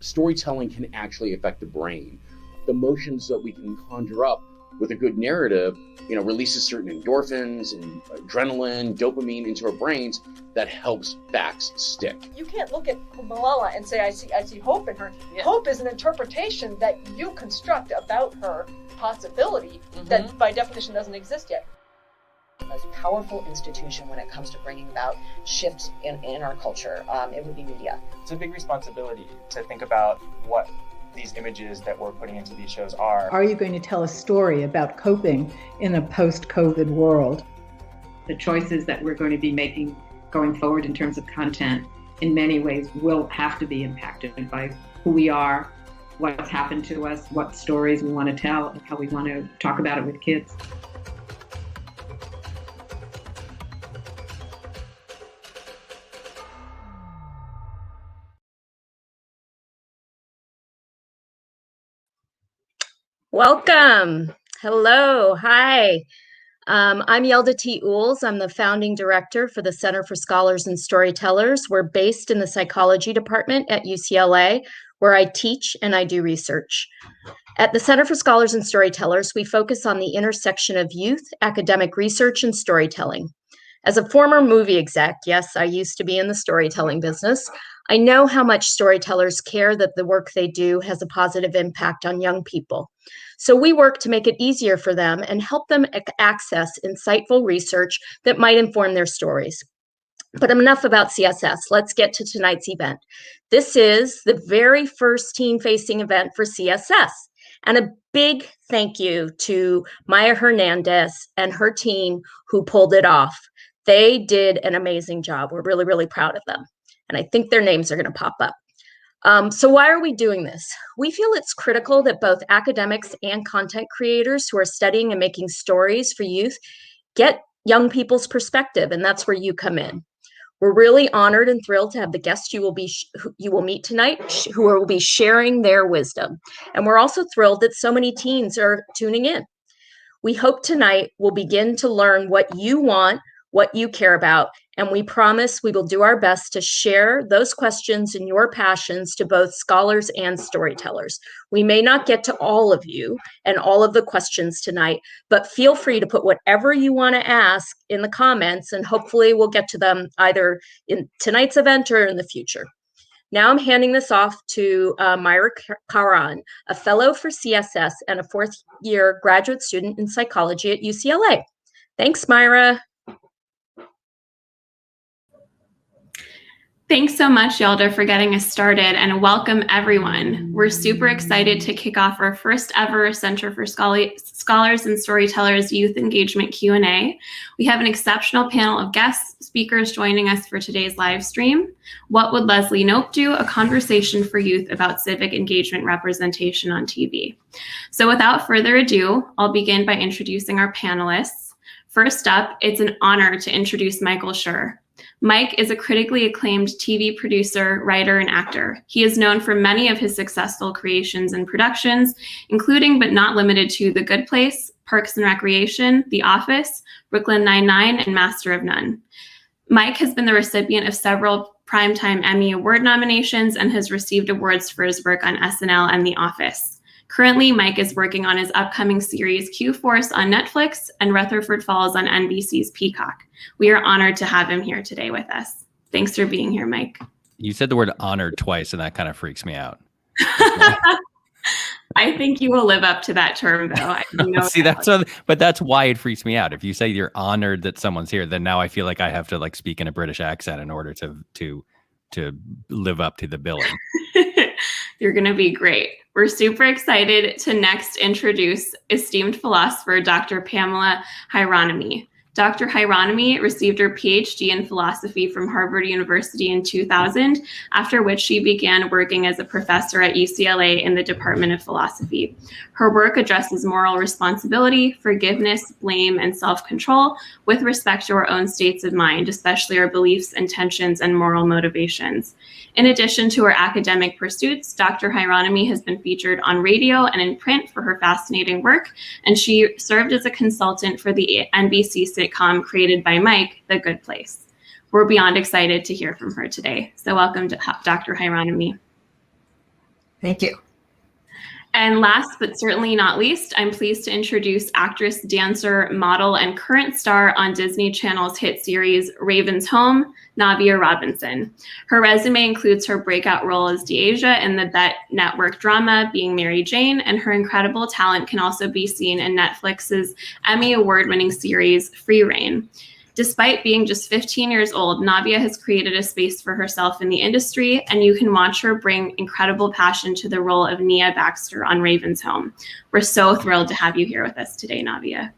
storytelling can actually affect the brain. The emotions that we can conjure up with a good narrative, releases certain endorphins and adrenaline, dopamine into our brains that helps facts stick. You can't look at Malala and say, I see hope in her. Yeah. Hope is an interpretation that you construct about her possibility that by definition doesn't exist yet. The most powerful institution when it comes to bringing about shifts in our culture, it would be media. It's a big responsibility to think about what these images that we're putting into these shows are. Are you going to tell a story about coping in a post-COVID world? The choices that we're going to be making going forward in terms of content in many ways will have to be impacted by who we are, what's happened to us, what stories we want to tell, and how we want to talk about it with kids. Welcome. Hello. Hi. I'm Yelda T. Uhls. I'm the founding director for the Center for Scholars and Storytellers. We're based in the psychology department at UCLA, where I teach and I do research. At the Center for Scholars and Storytellers, we focus on the intersection of youth, academic research, and storytelling. As a former movie exec, yes, I used to be in the storytelling business, I know how much storytellers care that the work they do has a positive impact on young people. So we work to make it easier for them and help them access insightful research that might inform their stories. But enough about CSS. Let's get to tonight's event. This is the very first teen-facing event for CSS. And a big thank you to Maya Hernandez and her team who pulled it off. They did an amazing job. We're really, really proud of them. And I think their names are going to pop up. So why are we doing this? We feel it's critical that both academics and content creators who are studying and making stories for youth get young people's perspective, and that's where you come in. We're really honored and thrilled to have the guests you will meet tonight who will be sharing their wisdom. And we're also thrilled that so many teens are tuning in. We hope tonight we'll begin to learn what you want, what you care about, and we promise we will do our best to share those questions and your passions to both scholars and storytellers. We may not get to all of you and all of the questions tonight, but feel free to put whatever you want to ask in the comments, and hopefully we'll get to them either in tonight's event or in the future. Now I'm handing this off to Myra Karan, a fellow for CSS and a fourth-year graduate student in psychology at UCLA. Thanks, Myra. Thanks so much, Yelda, for getting us started, and welcome everyone. We're super excited to kick off our first ever Center for Scholars and Storytellers Youth Engagement Q&A. We have an exceptional panel of guest speakers joining us for today's live stream. What would Leslie Knope do? A conversation for youth about civic engagement representation on TV. So without further ado, I'll begin by introducing our panelists. First up, it's an honor to introduce Michael Schur. Mike is a critically acclaimed TV producer, writer, and actor. He is known for many of his successful creations and productions, including but not limited to The Good Place, Parks and Recreation, The Office, Brooklyn Nine-Nine, and Master of None. Mike has been the recipient of several Primetime Emmy Award nominations and has received awards for his work on SNL and The Office. Currently, Mike is working on his upcoming series Q-Force on Netflix and Rutherford Falls on NBC's Peacock. We are honored to have him here today with us. Thanks for being here, Mike. You said the word honored twice, and that kind of freaks me out. I think you will live up to that term, though. See, but that's why it freaks me out. If you say you're honored that someone's here, then now I feel like I have to speak in a British accent in order to live up to the billing. You're going to be great. We're super excited to next introduce esteemed philosopher, Dr. Pamela Hieronymi. Dr. Hieronymi received her PhD in philosophy from Harvard University in 2000, after which she began working as a professor at UCLA in the Department of Philosophy. Her work addresses moral responsibility, forgiveness, blame, and self-control with respect to our own states of mind, especially our beliefs, intentions, and moral motivations. In addition to her academic pursuits, Dr. Hieronymi has been featured on radio and in print for her fascinating work, and she served as a consultant for the NBC sitcom created by Mike, The Good Place. We're beyond excited to hear from her today. So welcome to Dr. Hieronymi. Thank you. And last but certainly not least, I'm pleased to introduce actress, dancer, model, and current star on Disney Channel's hit series Raven's Home, Navia Robinson. Her resume includes her breakout role as Deasia in the BET network drama Being Mary Jane, and her incredible talent can also be seen in Netflix's Emmy award-winning series Free Rein. Despite being just 15 years old, Navia has created a space for herself in the industry, and you can watch her bring incredible passion to the role of Nia Baxter on Raven's Home. We're so thrilled to have you here with us today, Navia.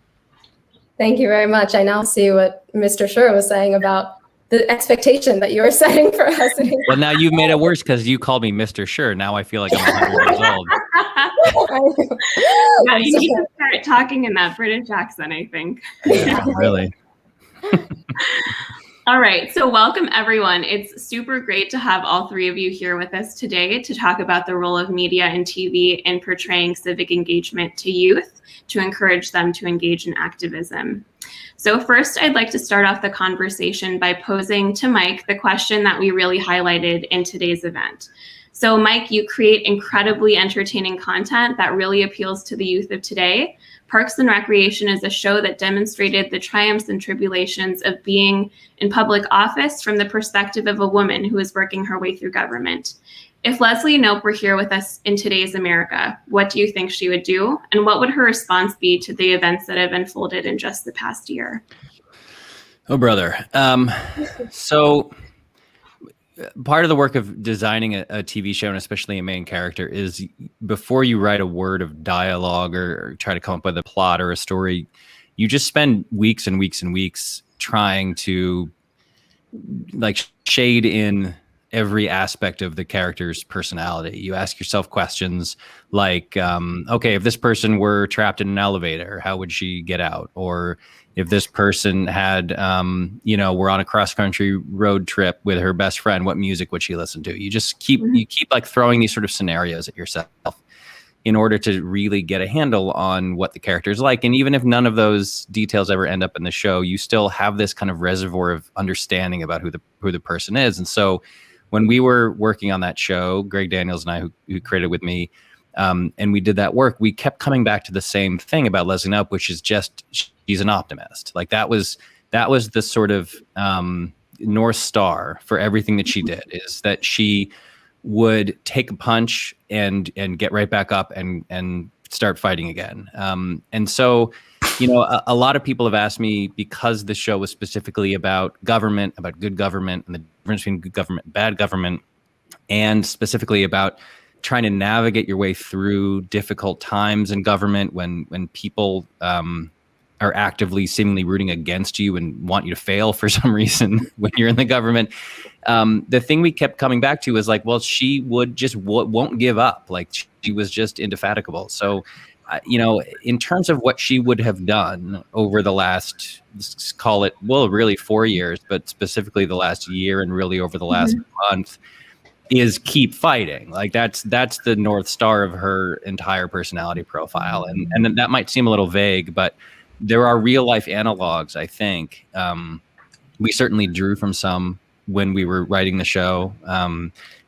Thank you very much. I now see what Mr. Schur was saying about the expectation that you were setting for us. Well, now you've made it worse because you called me Mr. Schur. Now I feel like I'm 100 years old. Yeah, you need to start talking in that British accent, I think. Yeah, really. All right, so welcome everyone. It's super great to have all three of you here with us today to talk about the role of media and TV in portraying civic engagement to youth to encourage them to engage in activism. So first, I'd like to start off the conversation by posing to Mike the question that we really highlighted in today's event. So Mike, you create incredibly entertaining content that really appeals to the youth of today. Parks and Recreation is a show that demonstrated the triumphs and tribulations of being in public office from the perspective of a woman who is working her way through government. If Leslie Knope were here with us in today's America, what do you think she would do? And what would her response be to the events that have unfolded in just the past year? Oh, brother. So part of the work of designing a TV show, and especially a main character, is before you write a word of dialogue or try to come up with a plot or a story, you just spend weeks and weeks and weeks trying to like shade in every aspect of the character's personality. You ask yourself questions like, okay, if this person were trapped in an elevator, how would she get out? Or if this person had, were on a cross-country road trip with her best friend, what music would she listen to? You just keep like throwing these sort of scenarios at yourself in order to really get a handle on what the character's like. And even if none of those details ever end up in the show, you still have this kind of reservoir of understanding about who the person is. And so when we were working on that show, Greg Daniels and I, who created with me, and we did that work, we kept coming back to the same thing about Leslie Knope, which is just she's an optimist. Like that was the sort of North Star for everything that she did, is that she would take a punch and get right back up and start fighting again. And so, a lot of people have asked me, because the show was specifically about government, about good government, and the difference between good government, bad government, and specifically about trying to navigate your way through difficult times in government when people are actively seemingly rooting against you and want you to fail for some reason when you're in the government. The thing we kept coming back to is like, well, she would just won't give up. Like she was just indefatigable. So, in terms of what she would have done over the last, let's call it, well, really 4 years, but specifically the last year and really over the last month, is keep fighting. Like that's the North Star of her entire personality profile. And that might seem a little vague, but there are real life analogs, I think. We certainly drew from some when we were writing the show.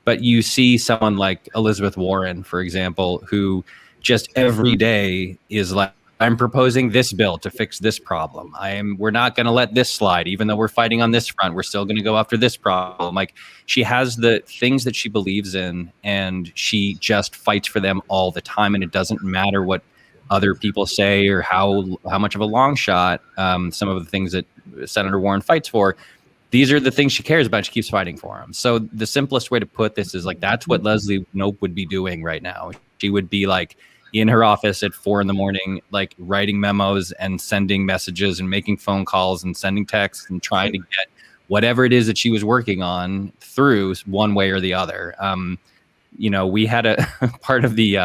But you see someone like Elizabeth Warren, for example, who just every day is like, I'm proposing this bill to fix this problem. We're not going to let this slide, even though we're fighting on this front. We're still going to go after this problem. Like she has the things that she believes in, and she just fights for them all the time. And it doesn't matter what other people say or how much of a long shot some of the things that Senator Warren fights for. These are the things she cares about. She keeps fighting for them. So the simplest way to put this is like, that's what Leslie Knope would be doing right now. She would be like in her office at 4 a.m, like writing memos and sending messages and making phone calls and sending texts and trying to get whatever it is that she was working on through one way or the other. We had a part of the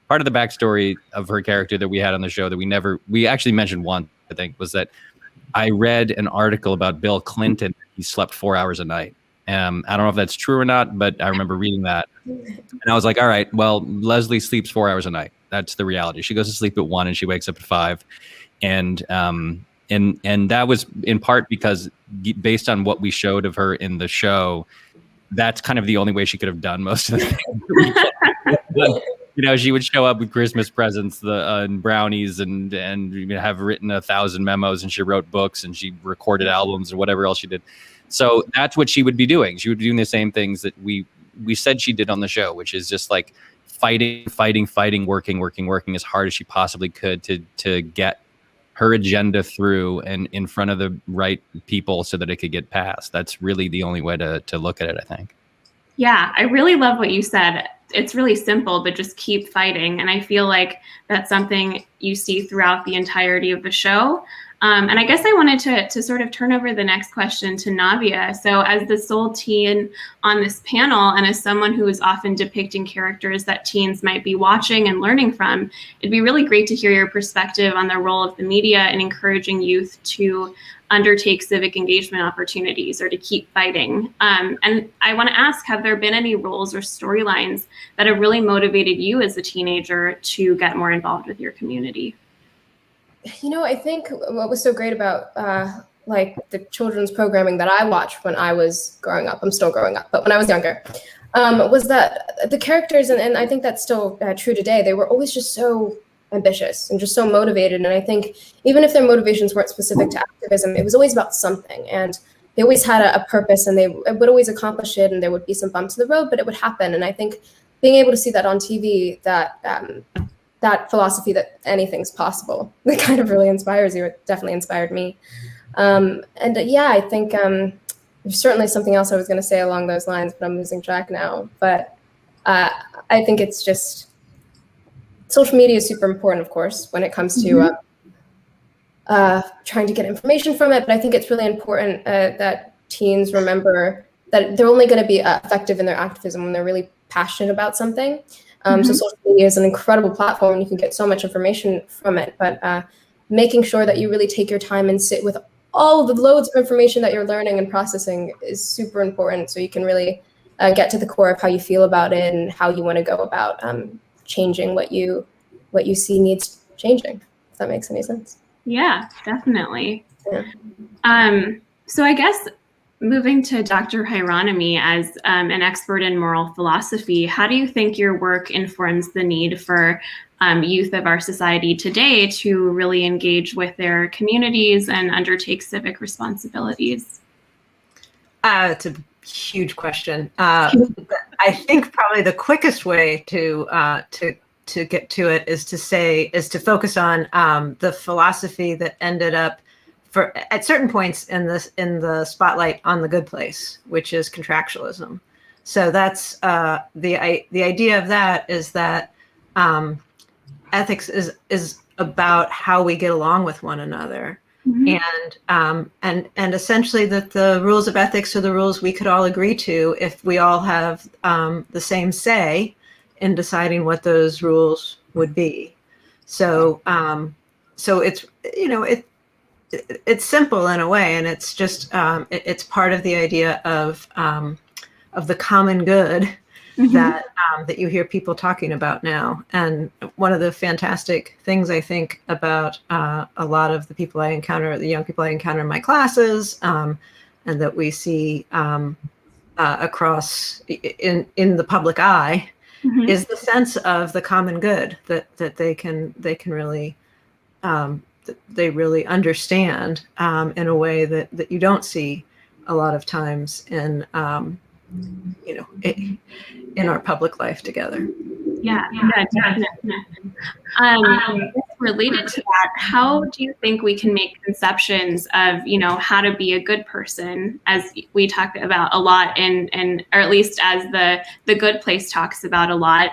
backstory of her character that we had on the show that we actually mentioned once, I think, was that I read an article about Bill Clinton. He slept 4 hours a night. I don't know if that's true or not, but I remember reading that. And I was like, all right, well, Leslie sleeps 4 hours a night. That's the reality. She goes to sleep at 1 and she wakes up at 5. And that was in part because based on what we showed of her in the show, that's kind of the only way she could have done most of the things. She would show up with Christmas presents, and brownies, and have written 1,000 memos, and she wrote books, and she recorded albums, or whatever else she did. So that's what she would be doing. She would be doing the same things that we said she did on the show, which is just like fighting, working as hard as she possibly could to get her agenda through and in front of the right people so that it could get passed. That's really the only way to look at it, I think. Yeah, I really love what you said. It's really simple, but just keep fighting. And I feel like that's something you see throughout the entirety of the show. And I guess I wanted to sort of turn over the next question to Navia. So as the sole teen on this panel, and as someone who is often depicting characters that teens might be watching and learning from, it'd be really great to hear your perspective on the role of the media in encouraging youth to undertake civic engagement opportunities or to keep fighting. And I want to ask, have there been any roles or storylines that have really motivated you as a teenager to get more involved with your community? I think what was so great about like the children's programming that I watched when I was growing up, I'm still growing up, but when I was younger, was that the characters, and I think that's still true today, they were always just so ambitious and just so motivated. And I think even if their motivations weren't specific to activism, it was always about something. And they always had a purpose, and they would always accomplish it, and there would be some bumps in the road, but it would happen. And I think being able to see that on TV, that philosophy that anything's possible, that kind of really inspires you. It definitely inspired me. I think there's certainly something else I was going to say along those lines, but I'm losing track now. But I think it's just, social media is super important, of course, when it comes to trying to get information from it. But I think it's really important that teens remember that they're only going to be effective in their activism when they're really passionate about something. So social media is an incredible platform, and you can get so much information from it. But making sure that you really take your time and sit with all of the loads of information that you're learning and processing is super important. So you can really get to the core of how you feel about it and how you want to go about changing what you see needs changing. If that makes any sense. Yeah, definitely. Yeah. So I guess moving to Dr. Hieronymi, as an expert in moral philosophy, how do you think your work informs the need for youth of our society today to really engage with their communities and undertake civic responsibilities? It's a huge question. I think probably the quickest way to get to it is to focus on the philosophy that ended up at certain points in the spotlight on The Good Place, which is contractualism. So that's the idea of that is that ethics is about how we get along with one another, and essentially that the rules of ethics are the rules we could all agree to if we all have the same say in deciding what those rules would be. So it's it's simple in a way, and it's just it's part of the idea of the common good that you hear people talking about now. And one of the fantastic things I think about a lot of the people I encounter, the young people I encounter in my classes, and that we see across in the public eye, is the sense of the common good that they can really they really understand in a way that you don't see a lot of times in in our public life together. Yeah, definitely. Related to that, how do you think we can make conceptions of, how to be a good person, as we talk about a lot, or at least as the Good Place talks about a lot?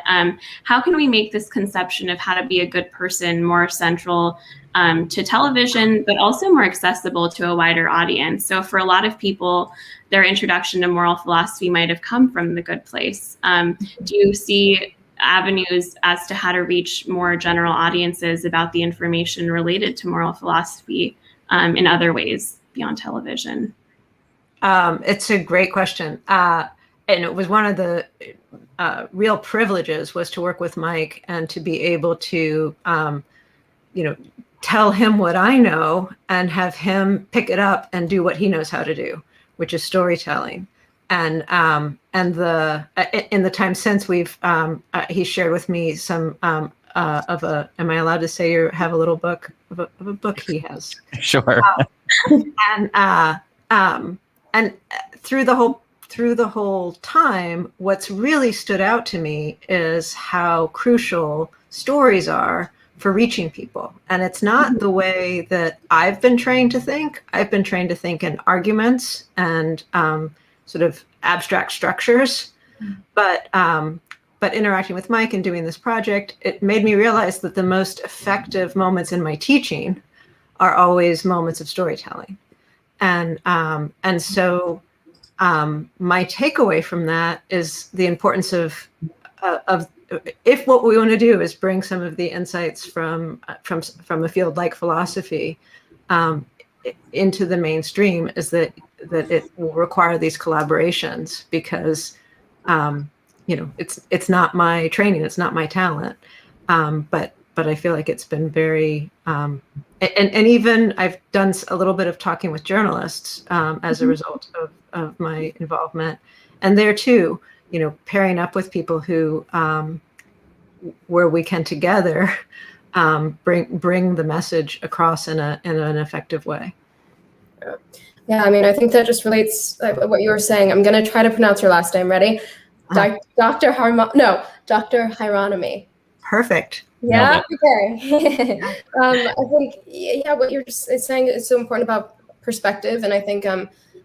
How can we make this conception of how to be a good person more central to television, but also more accessible to a wider audience? So for a lot of people, their introduction to moral philosophy might have come from The Good Place. Do you see avenues as to how to reach more general audiences about the information related to moral philosophy in other ways beyond television? It's a great question. And it was one of the real privileges was to work with Mike and to be able to, tell him what I know and have him pick it up and do what he knows how to do, which is storytelling. the in the time since we've he shared with me some am I allowed to say you have a little book of a book he has? Sure. And through the whole time, what's really stood out to me is how crucial stories are for reaching people. And it's not the way that I've been trained to think. I've been trained to think in arguments and sort of abstract structures. But interacting with Mike and doing this project, it made me realize that the most effective moments in my teaching are always moments of storytelling. And so my takeaway from that is the importance of if what we want to do is bring some of the insights from a field like philosophy into the mainstream, is that it will require these collaborations, because it's not my training, it's not my talent, but I feel like it's been very and even I've done a little bit of talking with journalists as a result of my involvement, and there too, pairing up with people who where we can together bring the message across in an effective way. Yeah, I mean, I think that just relates what you were saying. I'm going to try to pronounce your last name. Ready? Dr. Hieronymi. Perfect. Yeah. Okay. I think what you're just saying is so important about perspective, and I think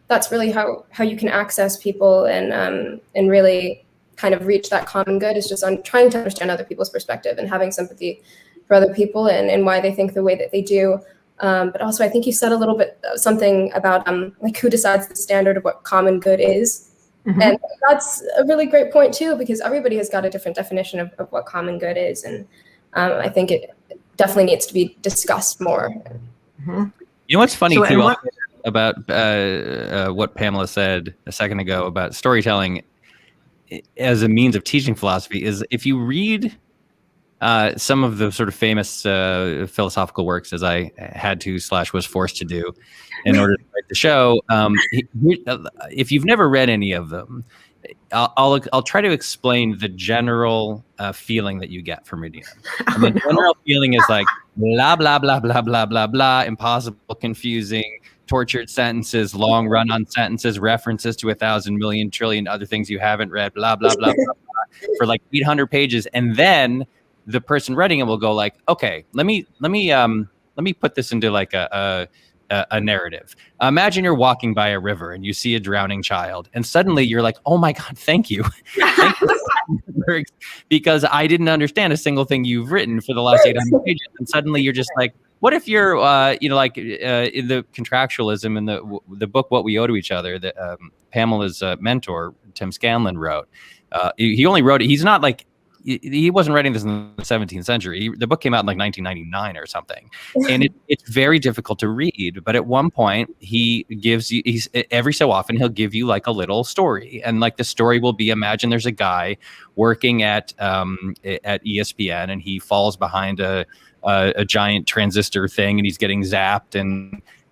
that's really how you can access people and really kind of reach that common good, is just on trying to understand other people's perspective and having sympathy for other people and why they think the way that they do. But also, I think you said a little bit something about like who decides the standard of what common good is. Mm-hmm. And that's a really great point too, because everybody has got a different definition of what common good is. And I think it definitely needs to be discussed more. Mm-hmm. You know what's funny too about what Pamela said a second ago about storytelling as a means of teaching philosophy is, if you read some of the sort of famous philosophical works, as I had to / was forced to do in order to write the show, if you've never read any of them, I'll try to explain the general feeling that you get from reading them. And the general feeling is like blah blah blah blah blah blah blah, impossible, confusing, tortured sentences, long run-on sentences, references to 1,000 million trillion other things you haven't read, blah blah blah blah, blah for like 800 pages, and then the person writing it will go like, okay, let me put this into like a narrative. Imagine you're walking by a river and you see a drowning child, and suddenly you're like, oh my God, thank you. Thank you. Because I didn't understand a single thing you've written for the last 800 pages. And suddenly you're just like, what if you're, like in the contractualism in the book, What We Owe to Each Other, that Pamela's mentor, Tim Scanlon, wrote. He only wrote it. He's not like, he wasn't writing this in the 17th century. The book came out in like 1999 or something. And it's very difficult to read. But at one point, every so often, he'll give you like a little story. And like the story will be, imagine there's a guy working at ESPN, and he falls behind a giant transistor thing, and he's getting zapped,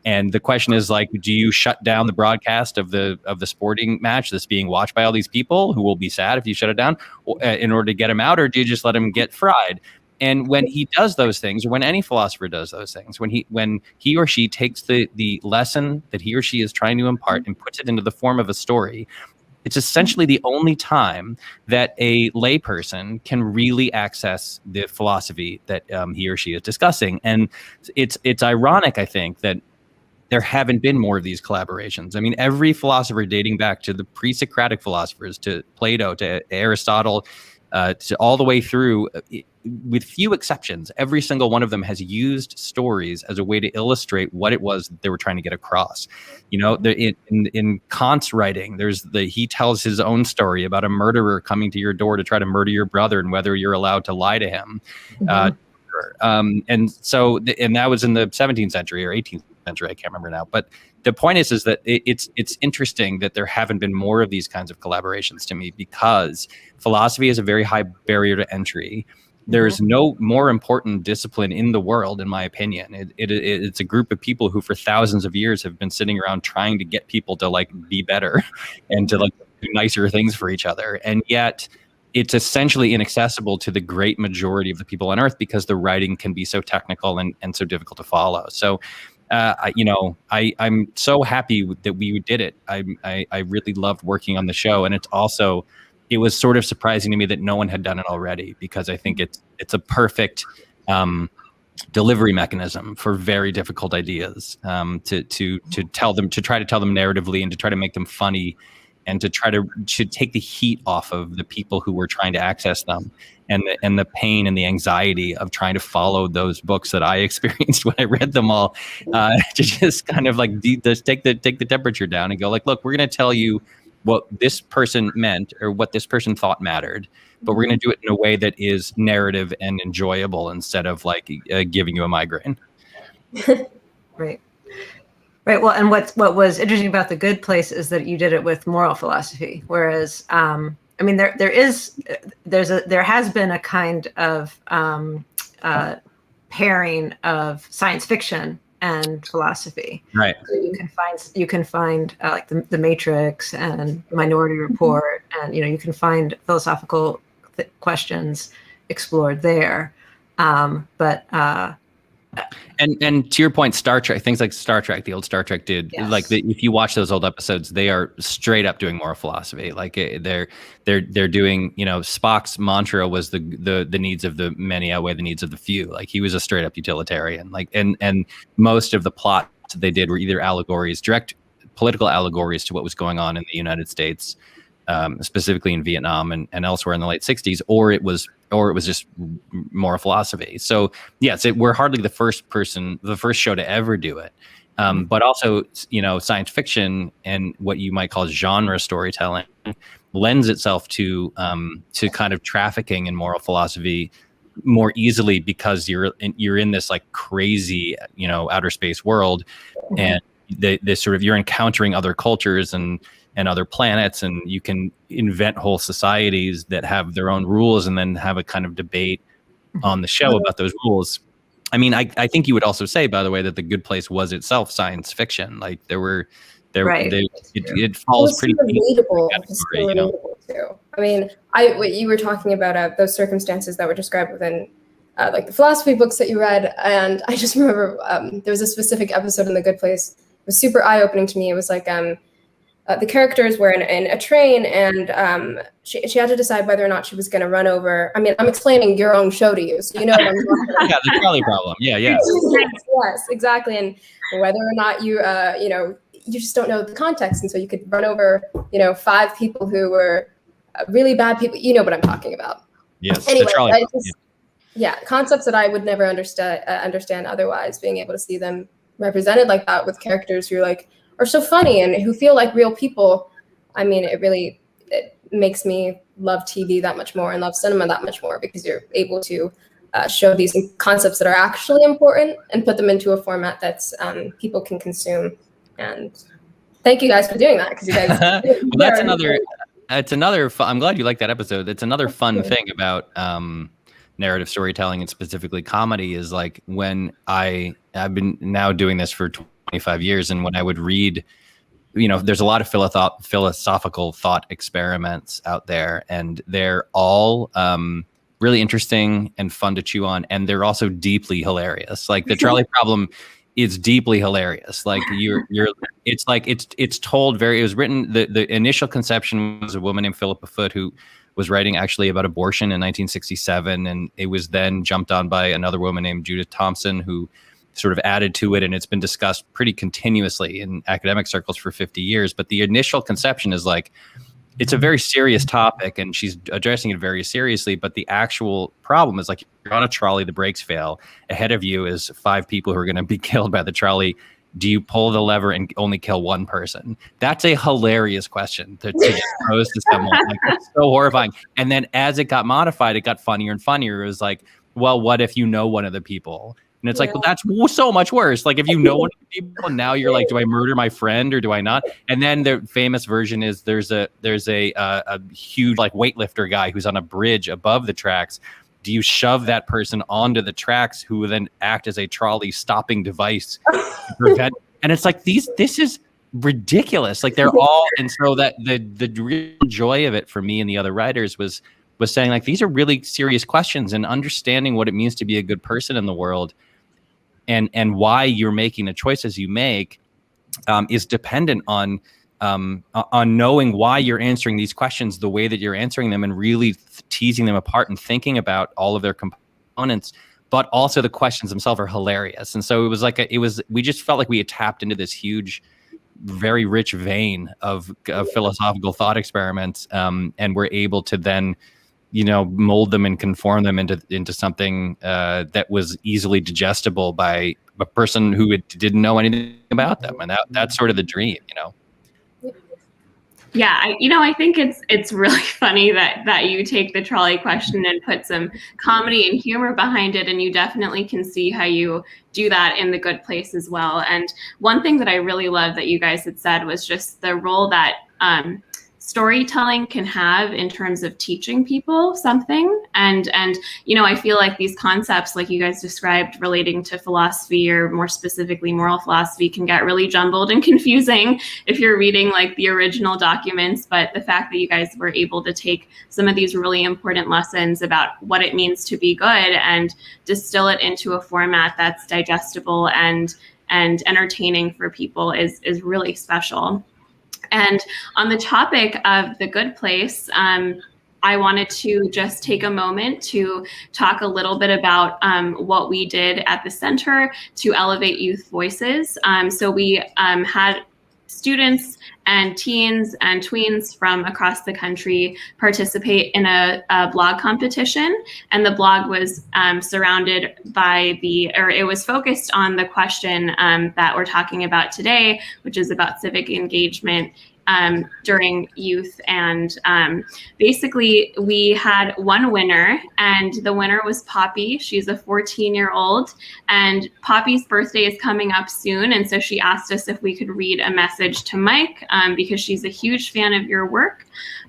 and the question is like, do you shut down the broadcast of the sporting match that's being watched by all these people who will be sad if you shut it down in order to get him out, or do you just let him get fried? And when he does those things, or when any philosopher does those things, when he or she takes the lesson that he or she is trying to impart and puts it into the form of a story, it's essentially the only time that a layperson can really access the philosophy that he or she is discussing. And it's ironic, I think, that there haven't been more of these collaborations. I mean, every philosopher dating back to the pre-Socratic philosophers, to Plato, to Aristotle, to all the way through, with few exceptions, every single one of them has used stories as a way to illustrate what it was they were trying to get across. You know, in Kant's writing, he tells his own story about a murderer coming to your door to try to murder your brother, and whether you're allowed to lie to him. Mm-hmm. And that was in the 17th century or 18th century, I can't remember now. But the point is that it's interesting that there haven't been more of these kinds of collaborations to me, because philosophy is a very high barrier to entry. There's no more important discipline in the world, in my opinion. It's a group of people who for thousands of years have been sitting around trying to get people to like be better and to like do nicer things for each other. And yet it's essentially inaccessible to the great majority of the people on Earth because the writing can be so technical and so difficult to follow. So, I'm so happy that we did it. I really loved working on the show. And it was sort of surprising to me that no one had done it already, because I think it's a perfect delivery mechanism for very difficult ideas, to try to tell them narratively and to try to make them funny, and to try to take the heat off of the people who were trying to access them, and the pain and the anxiety of trying to follow those books that I experienced when I read them all, to just kind of like just take the temperature down and go like, look, we're going to tell you what this person meant or what this person thought mattered, but we're going to do it in a way that is narrative and enjoyable instead of like giving you a migraine. Right. Right. Well, and what was interesting about The Good Place is that you did it with moral philosophy, whereas I mean, there has been a kind of pairing of science fiction and philosophy. Right. So you can find like the Matrix and Minority Report, and you can find philosophical questions explored there. But And to your point, Star Trek, things like Star Trek, the old Star Trek did, yes. like if you watch those old episodes, they are straight up doing moral philosophy. Like they're doing, Spock's mantra was the needs of the many outweigh the needs of the few. Like he was a straight up utilitarian. Like and most of the plots they did were either allegories, direct political allegories to what was going on in the United States, specifically in Vietnam and elsewhere in the late 60s, or it was just moral philosophy. So yes, we're hardly the first show to ever do it. But also, science fiction and what you might call genre storytelling lends itself to kind of trafficking in moral philosophy more easily, because you're in this like crazy, outer space world, and this sort of, you're encountering other cultures and other planets, and you can invent whole societies that have their own rules and then have a kind of debate on the show about those rules. I mean, I think you would also say, by the way, that The Good Place was itself science fiction. Like it falls pretty relatable. Too. I mean, what you were talking about those circumstances that were described within like the philosophy books that you read, and I just remember there was a specific episode in The Good Place. It was super eye-opening to me. It was like the characters were in a train, and she had to decide whether or not she was going to run over. I mean, I'm explaining your own show to you, so you know what I'm talking about. Yeah, the trolley problem. Yeah. Yes, exactly. And whether or not you just don't know the context, and so you could run over, 5 people who were really bad people. You know what I'm talking about. Yes. Anyway, the trolley problem. Concepts that I would never understand otherwise. Being able to see them represented like that with characters who are so funny and who feel like real people. I mean, it makes me love TV that much more and love cinema that much more, because you're able to show these concepts that are actually important and put them into a format that's people can consume. And thank you guys for doing that, because you guys. Well, it's another. I'm glad you like that episode. It's another fun thing about narrative storytelling, and specifically comedy, is like when I've been now doing this for 25 years, and when I would read, there's a lot of philosophical thought experiments out there, and they're all really interesting and fun to chew on, and they're also deeply hilarious. Like the trolley problem is deeply hilarious. Like it's told it was written, the initial conception was a woman named Philippa Foot, who was writing actually about abortion in 1967, and it was then jumped on by another woman named Judith Thompson, who sort of added to it, and it's been discussed pretty continuously in academic circles for 50 years. But the initial conception is like, it's a very serious topic, and she's addressing it very seriously, but the actual problem is like, you're on a trolley, the brakes fail, ahead of you is 5 people who are going to be killed by the trolley. Do you pull the lever and only kill one person? That's a hilarious question to pose to someone. Like, it's so horrifying. And then as it got modified, it got funnier and funnier. It was like, well, what if you know one of the people? And it's like, well, that's so much worse. Like if you know one of the people, and now you're like, do I murder my friend or do I not? And then the famous version is there's a huge like weightlifter guy who's on a bridge above the tracks. Do you shove that person onto the tracks, who will then act as a trolley stopping device to prevent? And it's like, this is ridiculous. Like they're all, and so that the real joy of it for me and the other writers was saying like, these are really serious questions, and understanding what it means to be a good person in the world, and why you're making the choices you make is dependent on knowing why you're answering these questions the way that you're answering them, and really teasing them apart and thinking about all of their components. But also the questions themselves are hilarious. And so it was like we just felt like we had tapped into this huge, very rich vein of philosophical thought experiments, and we're able to then, mold them and conform them into something that was easily digestible by a person who didn't know anything about them. And that's sort of the dream, Yeah, I think it's really funny that you take the trolley question and put some comedy and humor behind it, and you definitely can see how you do that in The Good Place as well. And one thing that I really love that you guys had said was just the role that storytelling can have in terms of teaching people something. And I feel like these concepts, like you guys described, relating to philosophy, or more specifically moral philosophy, can get really jumbled and confusing if you're reading like the original documents. But the fact that you guys were able to take some of these really important lessons about what it means to be good and distill it into a format that's digestible and entertaining for people is really special. And on the topic of The Good Place, I wanted to just take a moment to talk a little bit about what we did at the center to elevate youth voices. So we had students and teens and tweens from across the country participate in a blog competition. And the blog was surrounded by it was focused on the question that we're talking about today, which is about civic engagement during youth. And basically we had one winner, and the winner was Poppy. She's a 14-year-old, and Poppy's birthday is coming up soon. And so she asked us if we could read a message to Mike because she's a huge fan of your work.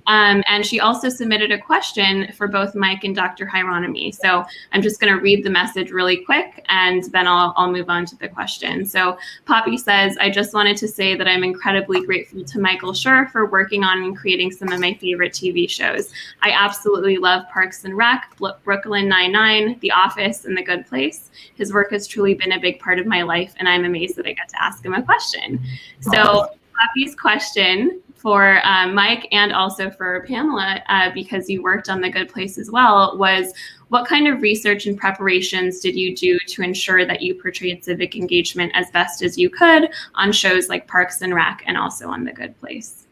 And she also submitted a question for both Mike and Dr. Hieronymi. So I'm just going to read the message really quick, and then I'll move on to the question. So Poppy says, I just wanted to say that I'm incredibly grateful to Michael Schur for working on and creating some of my favorite TV shows. I absolutely love Parks and Rec, Brooklyn Nine-Nine, The Office, and The Good Place. His work has truly been a big part of my life, and I'm amazed that I got to ask him a question. So Poppy's question for Mike and also for Pamela, because you worked on The Good Place as well, was what kind of research and preparations did you do to ensure that you portrayed civic engagement as best as you could on shows like Parks and Rec and also on The Good Place?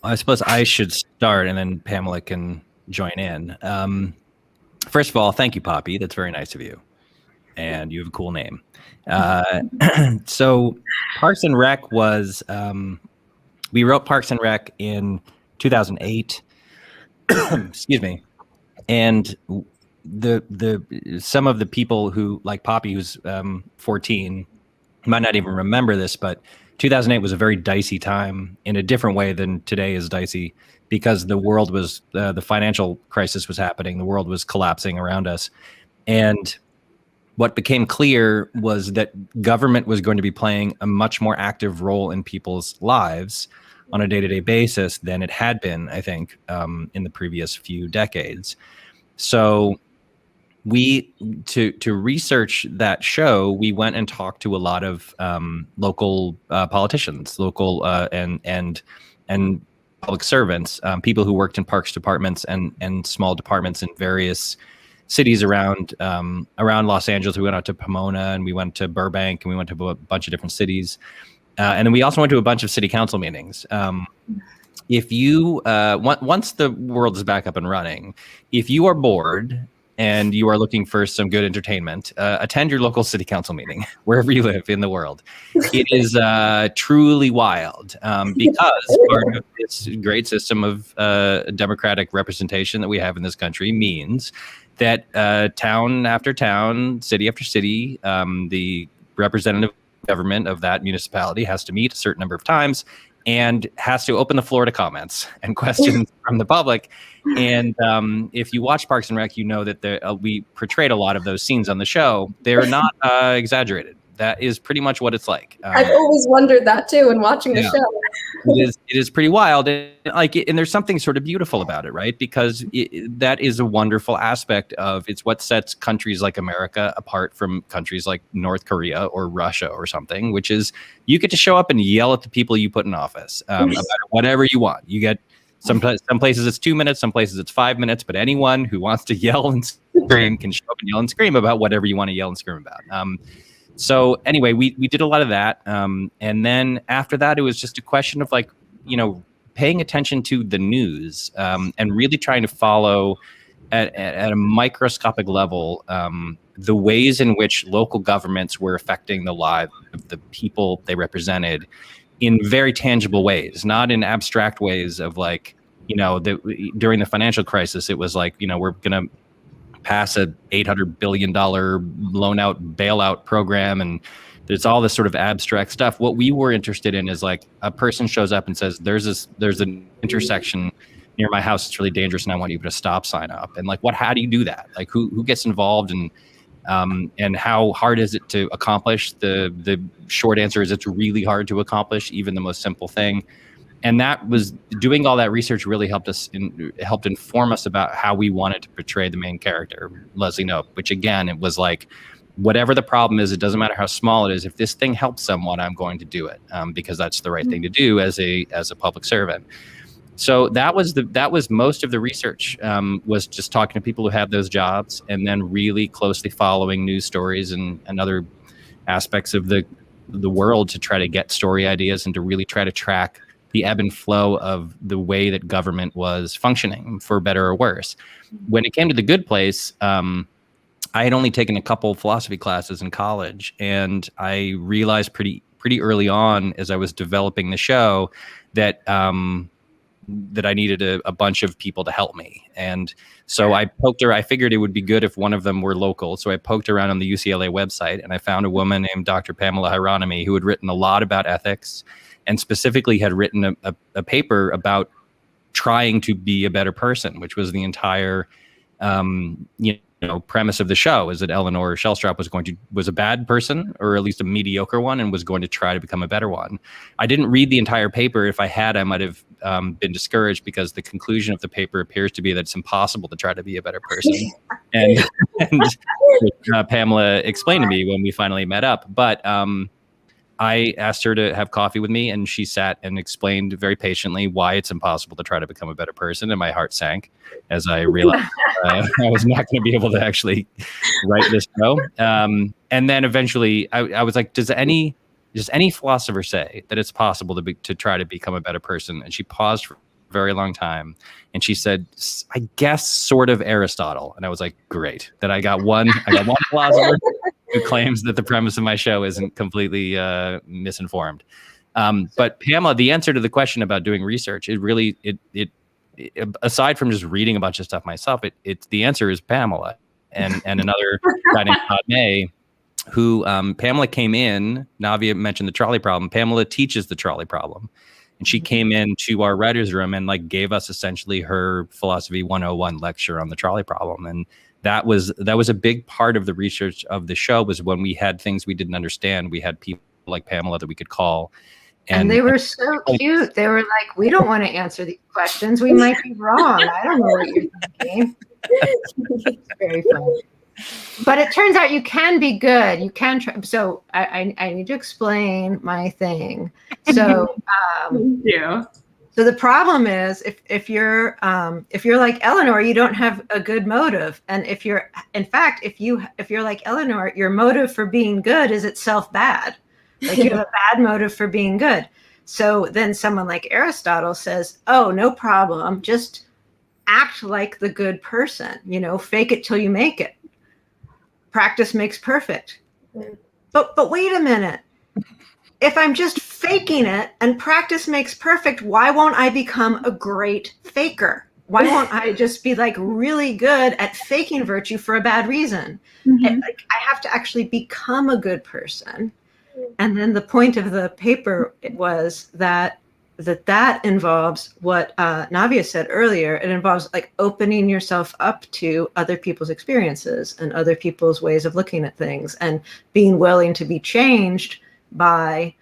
I suppose I should start, and then Pamela can join in. First of all, thank you, Poppy. That's very nice of you. And you have a cool name. So Parks and Rec was... we wrote Parks and Rec in 2008. Excuse me. And some of the people who, like Poppy, who's 14, might not even remember this, but 2008 was a very dicey time in a different way than today is dicey, because the world was, the financial crisis was happening. The world was collapsing around us. And what became clear was that government was going to be playing a much more active role in people's lives on a day-to-day basis than it had been, I think, in the previous few decades. So to research that show, we went and talked to a lot of local politicians, local and public servants, people who worked in parks departments and small departments in various cities around Los Angeles. We went out to Pomona, and we went to Burbank, and we went to a bunch of different cities. And then we also went to a bunch of city council meetings. If you, once the world is back up and running, if you are bored and you are looking for some good entertainment, attend your local city council meeting, wherever you live in the world. It is truly wild, because part of this great system of democratic representation that we have in this country means that town after town, city after city, the representative government of that municipality has to meet a certain number of times and has to open the floor to comments and questions from the public. And if you watch Parks and Rec, you know that we portrayed a lot of those scenes on the show. They're not exaggerated. That is pretty much what it's like. I've always wondered that too in watching the show. It is pretty wild, and there's something sort of beautiful about it, right? Because that is a wonderful aspect of it's what sets countries like America apart from countries like North Korea or Russia or something, which is you get to show up and yell at the people you put in office about whatever you want. You get some places it's 2 minutes, some places it's 5 minutes, but anyone who wants to yell and scream can show up and yell and scream about whatever you want to yell and scream about. So anyway, we did a lot of that. And then after that, it was just a question of like, paying attention to the news and really trying to follow at a microscopic level the ways in which local governments were affecting the lives of the people they represented in very tangible ways, not in abstract ways of like, during the financial crisis, it was like, we're going to pass a $800 billion loan out bailout program. And there's all this sort of abstract stuff. What we were interested in is like a person shows up and says, there's an intersection near my house. It's really dangerous. And I want you to put a stop sign up. And like, how do you do that? Like who gets involved and how hard is it to accomplish? The short answer is it's really hard to accomplish even the most simple thing. And that was doing all that research really helped inform us about how we wanted to portray the main character, Leslie Knope, which again, it was like, whatever the problem is, it doesn't matter how small it is. If this thing helps someone, I'm going to do it because that's the right thing to do as a public servant. So that was most of the research was just talking to people who have those jobs and then really closely following news stories and other aspects of the world to try to get story ideas and to really try to track the ebb and flow of the way that government was functioning, for better or worse. When it came to The Good Place, I had only taken a couple philosophy classes in college, and I realized pretty early on as I was developing the show that that I needed a bunch of people to help me. And so I figured it would be good if one of them were local. So I poked around on the UCLA website and I found a woman named Dr. Pamela Hieronymi who had written a lot about ethics and specifically had written a paper about trying to be a better person, which was the entire premise of the show, is that Eleanor Shellstrop was a bad person, or at least a mediocre one, and was going to try to become a better one. I didn't read the entire paper. If I had, I might have been discouraged because the conclusion of the paper appears to be that it's impossible to try to be a better person. and Pamela explained to me when we finally met up. But I asked her to have coffee with me, and she sat and explained very patiently why it's impossible to try to become a better person. And my heart sank as I realized I was not going to be able to actually write this show. And then eventually I was like, does any philosopher say that it's possible to try to become a better person? And she paused for a very long time. And she said, I guess sort of Aristotle. And I was like, great. That I got one philosopher who claims that the premise of my show isn't completely misinformed. But Pamela, the answer to the question about doing research, it aside from just reading a bunch of stuff myself, the answer is Pamela and another guy named Todd May, who Pamela came in. Navia mentioned the trolley problem. Pamela teaches the trolley problem. And she came into our writer's room and like gave us essentially her philosophy 101 lecture on the trolley problem. And that was a big part of the research of the show, was when we had things we didn't understand, we had people like Pamela that we could call. And they were so cute. They were like, we don't want to answer these questions. We might be wrong. I don't know what you're thinking. It's very funny. But it turns out you can be good. You can try. So I need to explain my thing. So yeah. So the problem is if you're like Eleanor, you don't have a good motive. And if you're like Eleanor, your motive for being good is itself bad. Like you have a bad motive for being good. So then someone like Aristotle says, oh, no problem. Just act like the good person, fake it till you make it. Practice makes perfect. But wait a minute. If I'm just faking it and practice makes perfect, why won't I become a great faker? Why won't I just be like really good at faking virtue for a bad reason? Mm-hmm. I have to actually become a good person. And then the point of the paper was that that involves what Navia said earlier. It involves like opening yourself up to other people's experiences and other people's ways of looking at things, and being willing to be changed by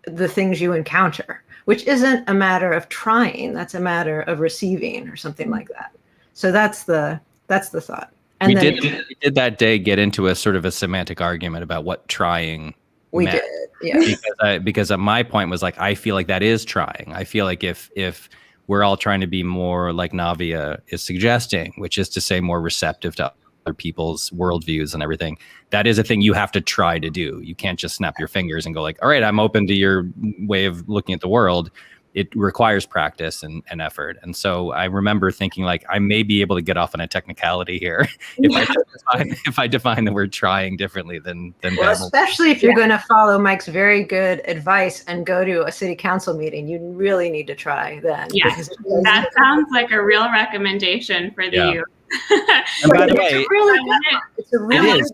the things you encounter, which isn't a matter of trying, that's a matter of receiving or something like that. So that's the thought. And we did that day get into a sort of a semantic argument about what trying we meant. did, yeah. Because my point was like, I feel like that is trying. I feel like if we're all trying to be more like Navia is suggesting, which is to say more receptive to other people's worldviews and everything, that is a thing you have to try to do. You can't just snap your fingers and go like, all right, I'm open to your way of looking at the world. It requires practice and effort. And so I remember thinking like, I may be able to get off on a technicality here if I define the word trying differently than well, especially if you're going to follow Mike's very good advice and go to a city council meeting, you really need to try then. Yes, that sounds like a real recommendation for the youth. And by the way, it's a really good.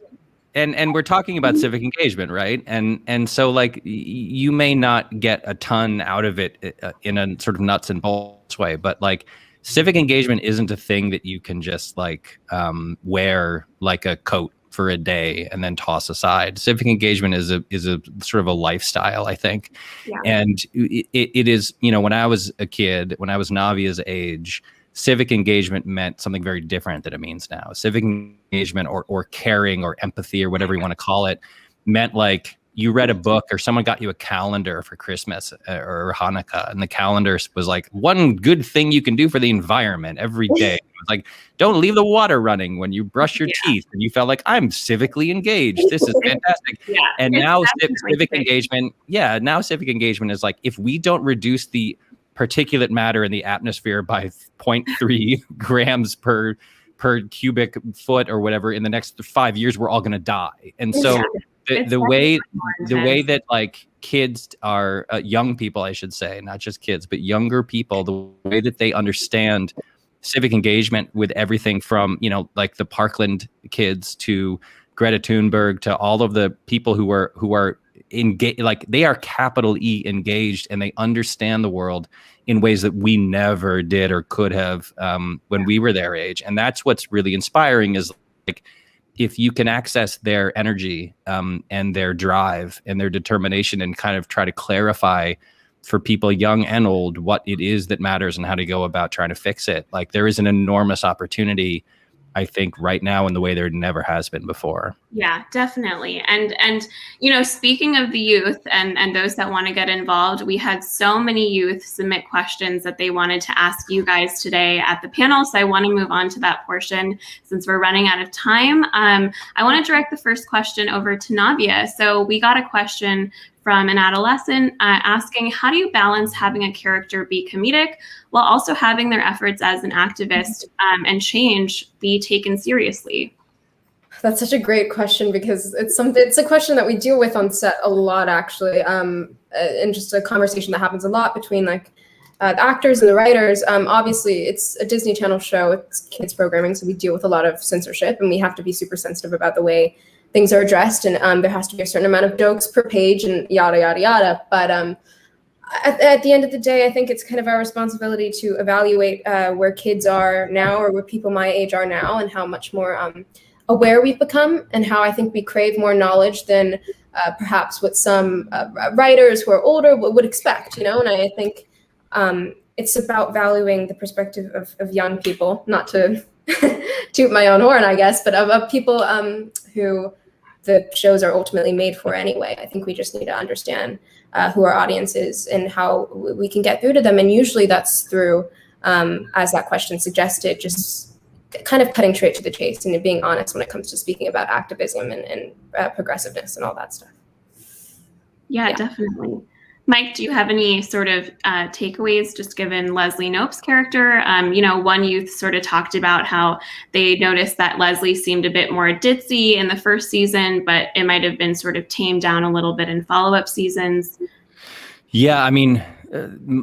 And we're talking about civic engagement, right? And so like you may not get a ton out of it in a sort of nuts and bolts way, but like civic engagement isn't a thing that you can just like wear like a coat for a day and then toss aside. Civic engagement is a sort of a lifestyle, I think. Yeah. And it is, you know, when I was a kid, when I was Navia's age, civic engagement meant something very different than it means now. Civic engagement or caring or empathy or whatever you want to call it meant like you read a book or someone got you a calendar for Christmas or Hanukkah, and the calendar was like one good thing you can do for the environment every day. It was like, don't leave the water running when you brush your teeth. And you felt like, I'm civically engaged. This is fantastic. And now civic engagement, now civic engagement is like, if we don't reduce the particulate matter in the atmosphere by 0.3 grams per cubic foot or whatever in the next 5 years, we're all going to die. And so the way that like kids are young people, I should say, not just kids, but younger people, the way that they understand civic engagement with everything from, you know, like the Parkland kids to Greta Thunberg to all of the people who are engaged, like they are capital E engaged, and they understand the world in ways that we never did or could have when we were their age. And that's what's really inspiring, is like if you can access their energy and their drive and their determination and kind of try to clarify for people young and old what it is that matters and how to go about trying to fix it. Like there is an enormous opportunity, I think, right now in the way there never has been before. Yeah, definitely. And you know, speaking of the youth and those that want to get involved, we had so many youth submit questions that they wanted to ask you guys today at the panel. So I want to move on to that portion since we're running out of time. I want to direct the first question over to Navia. So we got a question from an adolescent asking, how do you balance having a character be comedic while also having their efforts as an activist and change be taken seriously? That's such a great question, because it's a question that we deal with on set a lot, actually, and just a conversation that happens a lot between like the actors and the writers. Obviously, it's a Disney Channel show, it's kids programming, so we deal with a lot of censorship, and we have to be super sensitive about the way things are addressed, and there has to be a certain amount of jokes per page and yada, yada, yada. But at the end of the day, I think it's kind of our responsibility to evaluate where kids are now, or where people my age are now, and how much more aware we've become, and how I think we crave more knowledge than perhaps what some writers who are older would expect, you know? And I think it's about valuing the perspective of young people, not to toot my own horn, I guess, but of people who the shows are ultimately made for anyway. I think we just need to understand who our audience is and how we can get through to them. And usually that's through, as that question suggested, just kind of cutting straight to the chase and being honest when it comes to speaking about activism and progressiveness and all that stuff. Yeah, definitely. Mike, do you have any sort of takeaways just given Leslie Knope's character? You know, one youth sort of talked about how they noticed that Leslie seemed a bit more ditzy in the first season, but it might have been sort of tamed down a little bit in follow-up seasons. Yeah, I mean,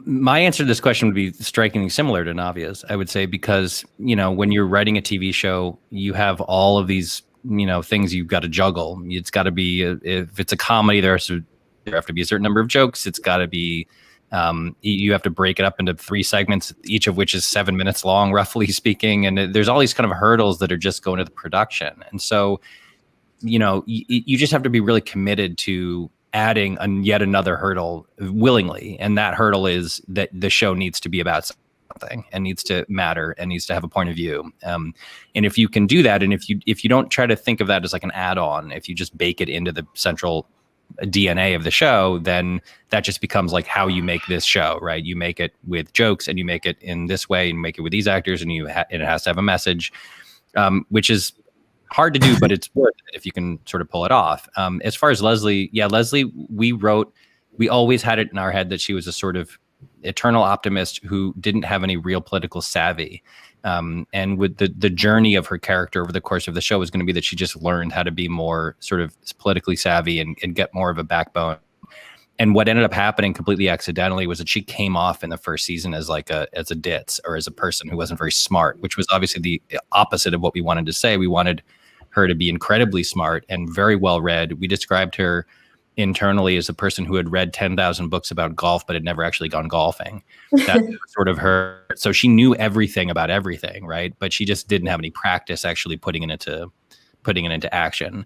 my answer to this question would be strikingly similar to Navia's, I would say, because, you know, when you're writing a TV show, you have all of these, you know, things you've got to juggle. It's got to be, if it's a comedy, there have to be a certain number of jokes. It's got to be You have to break it up into 3 segments, each of which is 7 minutes long, roughly speaking. And there's all these kind of hurdles that are just going to the production. And so, you just have to be really committed to adding yet another hurdle willingly. And that hurdle is that the show needs to be about something and needs to matter and needs to have a point of view. And if you can do that, and if you don't try to think of that as like an add-on, if you just bake it into the central DNA of the show, then that just becomes like how you make this show, right? You make it with jokes, and you make it in this way, and make it with these actors, and it has to have a message, which is hard to do, but it's worth it if you can sort of pull it off. As far as Leslie, we always had it in our head that she was a sort of eternal optimist who didn't have any real political savvy. And with the journey of her character over the course of the show was going to be that she just learned how to be more sort of politically savvy and get more of a backbone. And what ended up happening completely accidentally was that she came off in the first season as a ditz, or as a person who wasn't very smart, which was obviously the opposite of what we wanted to say. We wanted her to be incredibly smart and very well read. We described her internally as a person who had read 10,000 books about golf, but had never actually gone golfing. That's sort of her. So she knew everything about everything, right? But she just didn't have any practice actually putting it into action.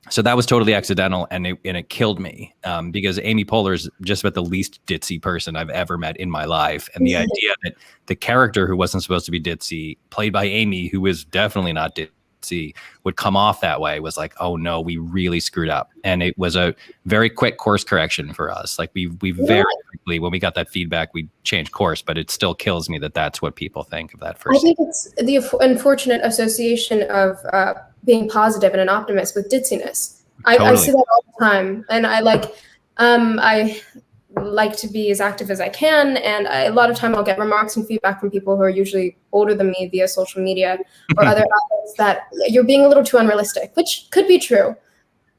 So that was totally accidental, and it killed me because Amy Poehler is just about the least ditzy person I've ever met in my life. And the idea that the character who wasn't supposed to be ditzy, played by Amy, who was definitely not ditzy, would come off that way was like, oh no, we really screwed up. And it was a very quick course correction for us. Like we very quickly, when we got that feedback, we changed course, but it still kills me that that's what people think of that first. I think it's the unfortunate association of being positive and an optimist with ditziness. Totally. I see that all the time. And I like to be as active as I can, and a lot of time I'll get remarks and feedback from people who are usually older than me via social media or other outlets that you're being a little too unrealistic, which could be true.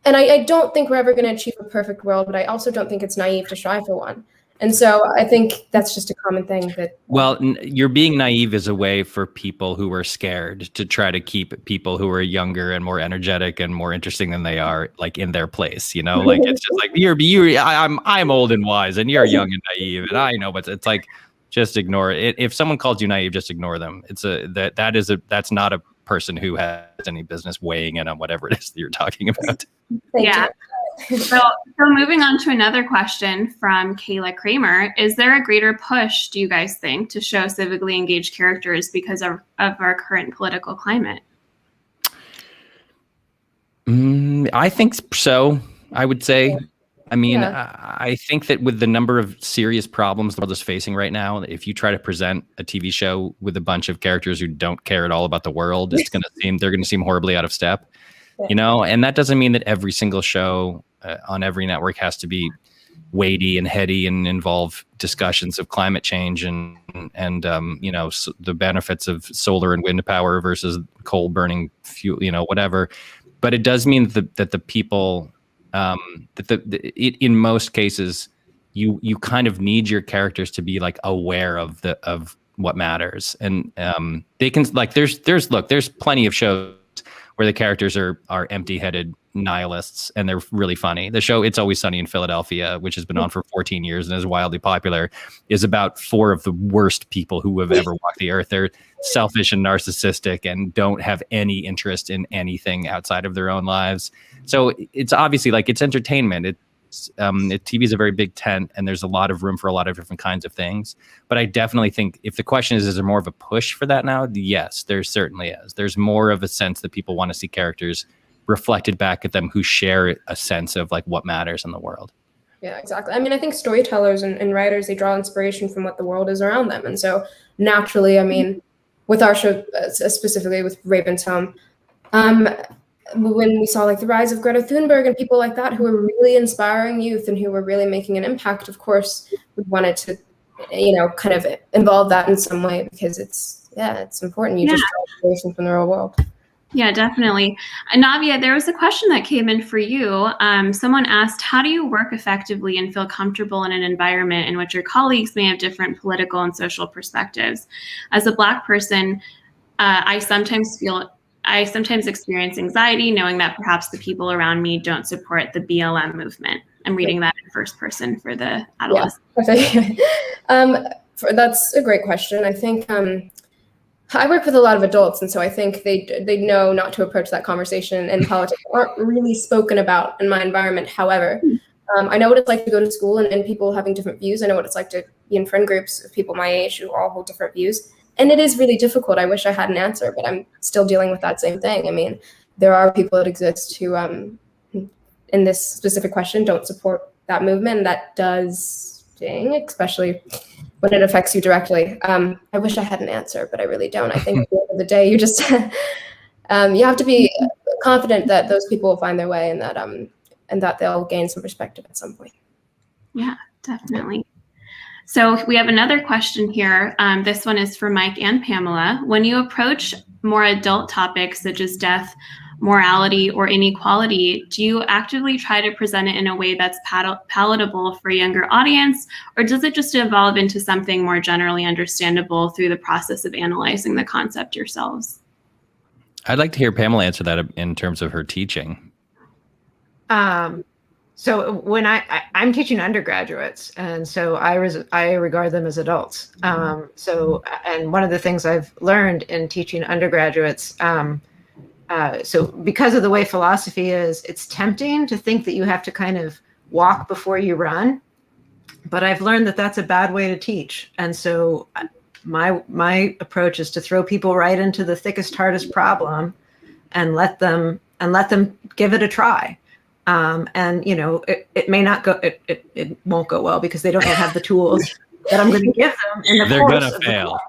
And I don't think we're ever going to achieve a perfect world, but I also don't think it's naive to strive for one. And so I think that's just a common thing that. Well, you're being naive is a way for people who are scared to try to keep people who are younger and more energetic and more interesting than they are, like, in their place. Like it's just like I'm old and wise, and you're young and naive, and I know, but it's like, just ignore it. If someone calls you naive, just ignore them. That's not a person who has any business weighing in on whatever it is that you're talking about. Yeah. So moving on to another question from Kayla Kramer. Is there a greater push, do you guys think, to show civically engaged characters because of our current political climate? I think so. I would say. I mean, I think that with the number of serious problems the world is facing right now, if you try to present a TV show with a bunch of characters who don't care at all about the world, they're going to seem horribly out of step. And that doesn't mean that every single show on every network has to be weighty and heady and involve discussions of climate change and the benefits of solar and wind power versus coal burning fuel, whatever. But it does mean that the people, in most cases, you kind of need your characters to be like aware of what matters, and they can, like, there's plenty of shows where the characters are empty-headed nihilists, and they're really funny. The show It's Always Sunny in Philadelphia, which has been on for 14 years and is wildly popular, is about 4 of the worst people who have ever walked the earth. They're selfish and narcissistic and don't have any interest in anything outside of their own lives. So it's obviously, like, it's entertainment. TV is a very big tent, and there's a lot of room for a lot of different kinds of things. But I definitely think, if the question is there more of a push for that now? Yes, there certainly is. There's more of a sense that people want to see characters reflected back at them who share a sense of, like, what matters in the world. Yeah, exactly. I mean, I think storytellers and writers, they draw inspiration from what the world is around them. And so naturally, I mean, with our show, specifically with Raven's Home, when we saw, like, the rise of Greta Thunberg and people like that who were really inspiring youth and who were really making an impact, of course, we wanted to, kind of involve that in some way, because it's important. You just draw inspiration from the real world. Yeah, definitely. Navia, there was a question that came in for you. Someone asked, how do you work effectively and feel comfortable in an environment in which your colleagues may have different political and social perspectives? As a Black person, I sometimes experience anxiety knowing that perhaps the people around me don't support the BLM movement. I'm reading that in first person for the adolescent. That's a great question. I think I work with a lot of adults, and so I think they know not to approach that conversation, and politics aren't really spoken about in my environment. However, I know what it's like to go to school and people having different views. I know what it's like to be in friend groups of people my age who all hold different views. And it is really difficult. I wish I had an answer, but I'm still dealing with that same thing. I mean, there are people that exist who, in this specific question, don't support that movement. That does sting, especially when it affects you directly. I wish I had an answer, but I really don't. I think at the end of the day, you just you have to be confident that those people will find their way, and that they'll gain some perspective at some point. Yeah, definitely. So we have another question here. This one is for Mike and Pamela. When you approach more adult topics such as death, morality, or inequality, do you actively try to present it in a way that's palatable for a younger audience, or does it just evolve into something more generally understandable through the process of analyzing the concept yourselves? I'd like to hear Pamela answer that in terms of her teaching. So when I'm teaching undergraduates, and so I regard them as adults. And one of the things I've learned in teaching undergraduates, so because of the way philosophy is, it's tempting to think that you have to kind of walk before you run. But I've learned that that's a bad way to teach. And so my approach is to throw people right into the thickest, hardest problem and let them give it a try. And it may not go, it won't go well because they don't have the tools that I'm going to give them in the They're course gonna of fail.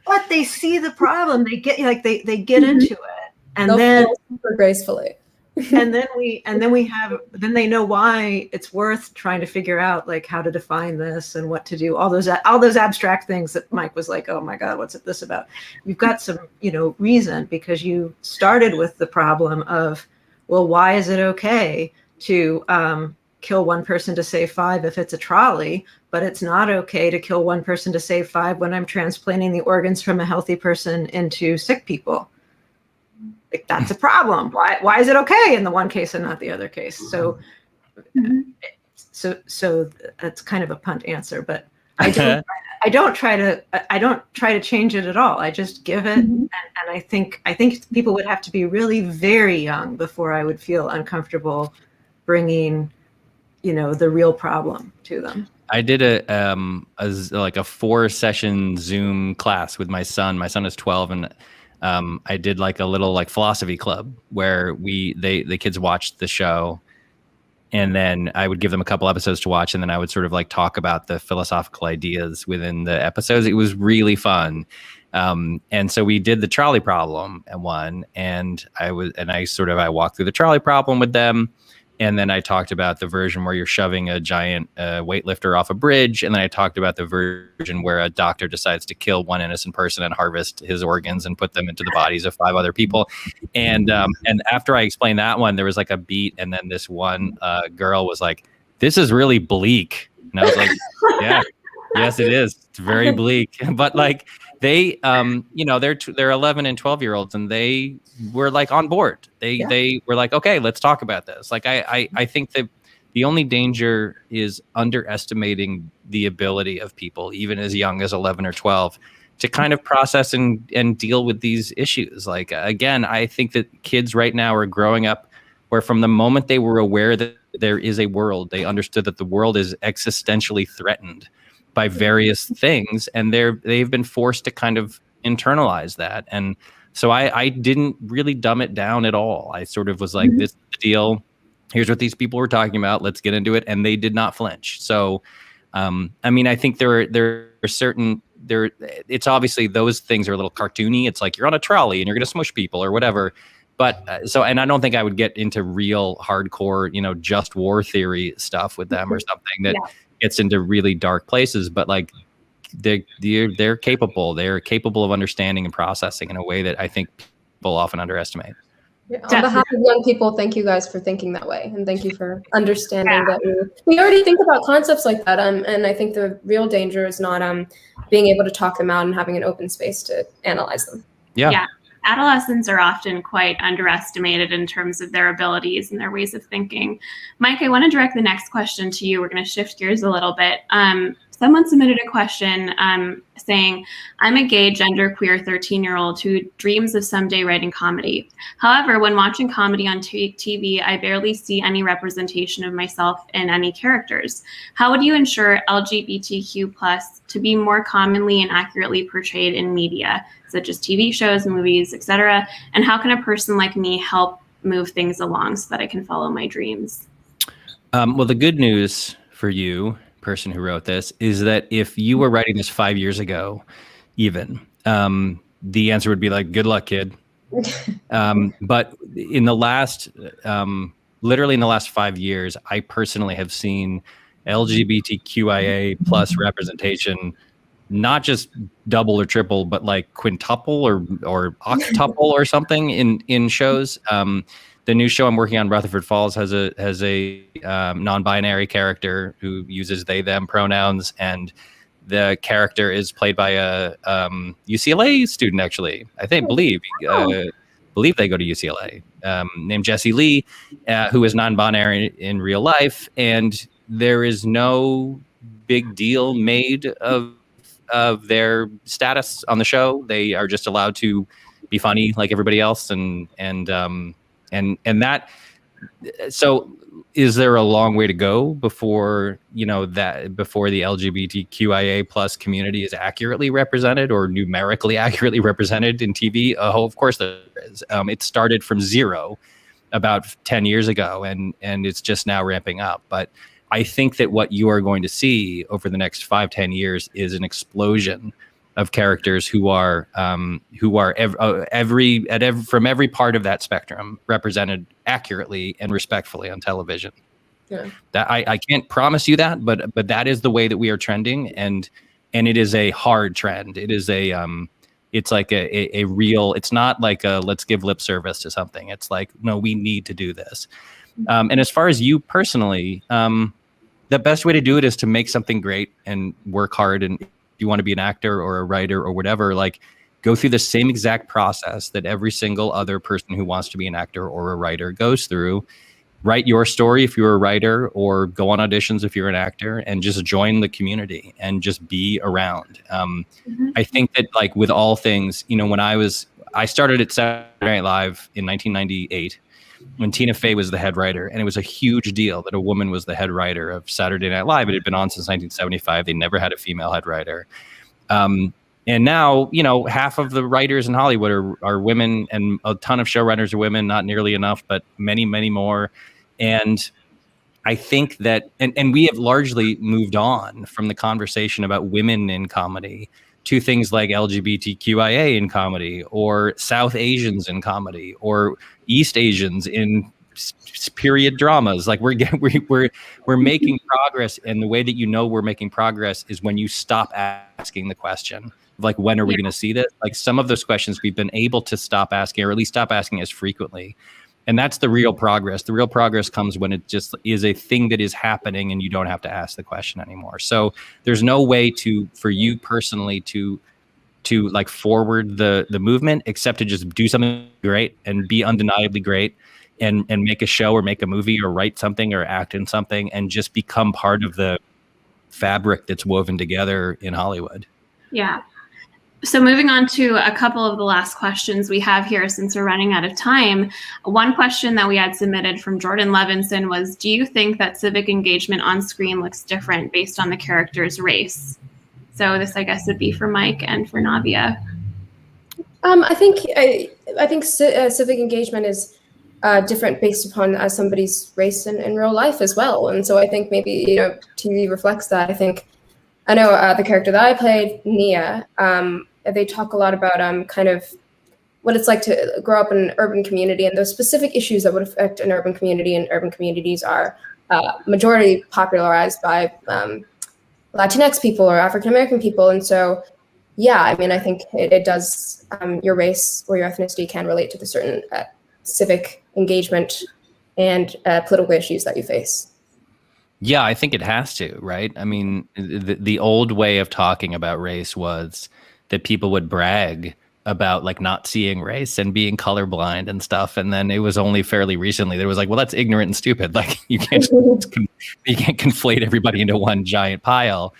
but they see the problem. They get they get into it, and They'll then fail super gracefully. and then they know why it's worth trying to figure out like how to define this and what to do. All those abstract things that Mike was like, oh my God, what's this about? You've got some reason because you started with the problem of, well, why is it okay to kill one person to save 5 if it's a trolley, but it's not okay to kill one person to save 5 when I'm transplanting the organs from a healthy person into sick people? Like, that's a problem. Why is it okay in the one case and not the other case? So that's kind of a punt answer, but I don't try to change it at all. I just give it, and I think people would have to be really very young before I would feel uncomfortable bringing, the real problem to them. I did a 4-session Zoom class with my son. My son is 12, and I did like a little philosophy club where the kids watched the show, and then I would give them a couple episodes to watch, and then I would sort of talk about the philosophical ideas within the episodes. It was really fun. And so we did the trolley problem at one, and I walked through the trolley problem with them. And then I talked about the version where you're shoving a giant weightlifter off a bridge. And then I talked about the version where a doctor decides to kill one innocent person and harvest his organs and put them into the bodies of 5 other people. And after I explained that one, there was a beat. And then this one girl was like, this is really bleak. And I was like, yeah, yes, it is. It's very bleak. But they, they're 11 and 12-year-olds, and they were on board. They were like, okay, let's talk about this. I think that the only danger is underestimating the ability of people, even as young as 11 or 12, to kind of process and deal with these issues. Again, I think that kids right now are growing up where from the moment they were aware that there is a world, they understood that the world is existentially threatened by various things, and they've been forced to kind of internalize that. And so I didn't really dumb it down at all. I sort of was like, this is the deal. Here's what these people were talking about. Let's get into it. And they did not flinch. So, I think there are certain, it's obviously those things are a little cartoony. It's like you're on a trolley and you're going to smush people or whatever. But and I don't think I would get into real hardcore, just war theory stuff with them or something that gets into really dark places. But they're capable. They're capable of understanding and processing in a way that I think people often underestimate. Yeah, on behalf of young people, thank you guys for thinking that way, and thank you for understanding that we already think about concepts like that. And I think the real danger is not being able to talk them out and having an open space to analyze them. Yeah. adolescents are often quite underestimated in terms of their abilities and their ways of thinking. Mike, I want to direct the next question to you. We're going to shift gears a little bit. Someone submitted a question saying, I'm a gay, genderqueer 13-year-old who dreams of someday writing comedy. However, when watching comedy on TV, I barely see any representation of myself in any characters. How would you ensure LGBTQ+ to be more commonly and accurately portrayed in media, such as TV shows, movies, etc.? And how can a person like me help move things along so that I can follow my dreams? Well, the good news for you, person who wrote this, is that if you were writing this 5 years ago, even, the answer would be like, good luck, kid. But in the last, literally in the last 5 years, I personally have seen LGBTQIA plus representation, not just double or triple, but like quintuple or octuple or something in shows. The new show I'm working on, Rutherford Falls, has a non-binary character who uses they them pronouns, and the character is played by a UCLA student, actually. Believe they go to UCLA, named Jessie Lee, who is non-binary in real life, and there is no big deal made of their status on the show. They are just allowed to be funny like everybody else, and that. So, is there a long way to go before the LGBTQIA plus community is accurately represented or numerically accurately represented in TV? Oh, of course there is. It started from zero about 10 years ago, and it's just now ramping up. But I think that what you are going to see over the next 5-10 years is an explosion of characters who are from every part of that spectrum represented accurately and respectfully on television. Yeah. That I can't promise you that, but that is the way that we are trending, and it is a hard trend. It is it's like a real. It's not like a let's give lip service to something. It's like, no, we need to do this. And as far as you personally, the best way to do it is to make something great and work hard. And if you want to be an actor or a writer or whatever, like, go through the same exact process that every single other person who wants to be an actor or a writer goes through. Write your story if you're a writer, or go on auditions if you're an actor, and just join the community and just be around. I think that, like with all things, when I started at Saturday Night Live in 1998, when Tina Fey was the head writer, and it was a huge deal that a woman was the head writer of Saturday Night Live. It had been on since 1975. They never had a female head writer. And now, half of the writers in Hollywood are women, and a ton of showrunners are women, not nearly enough, but many, many more. And I think that, and we have largely moved on from the conversation about women in comedy to things like LGBTQIA in comedy, or South Asians in comedy, or East Asians in period dramas. Like we're making progress, and the way that we're making progress is when you stop asking the question, like, when are we going to see this? Like, some of those questions we've been able to stop asking, or at least stop asking as frequently. And that's the real progress. The real progress comes when it just is a thing that is happening and you don't have to ask the question anymore. So there's no way for you personally to like forward the movement, except to just do something great and be undeniably great, and make a show or make a movie or write something or act in something, and just become part of the fabric that's woven together in Hollywood. Yeah. So moving on to a couple of the last questions we have here, since we're running out of time. One question that we had submitted from Jordan Levinson was, do you think that civic engagement on screen looks different based on the character's race? So this, I guess, would be for Mike and for Navia. I think civic engagement is different based upon somebody's race in real life as well. And so I think maybe, TV reflects that. I know the character that I played, Nia, they talk a lot about kind of what it's like to grow up in an urban community, and those specific issues that would affect an urban community. And urban communities are majority popularized by Latinx people or African American people. And so, I think it does, your race or your ethnicity can relate to the certain civic engagement and political issues that you face. Yeah, I think it has to, right? I mean, the old way of talking about race was that people would brag about like not seeing race and being colorblind and stuff. And then it was only fairly recently that it was like, well, that's ignorant and stupid. Like you can't conflate everybody into one giant pile.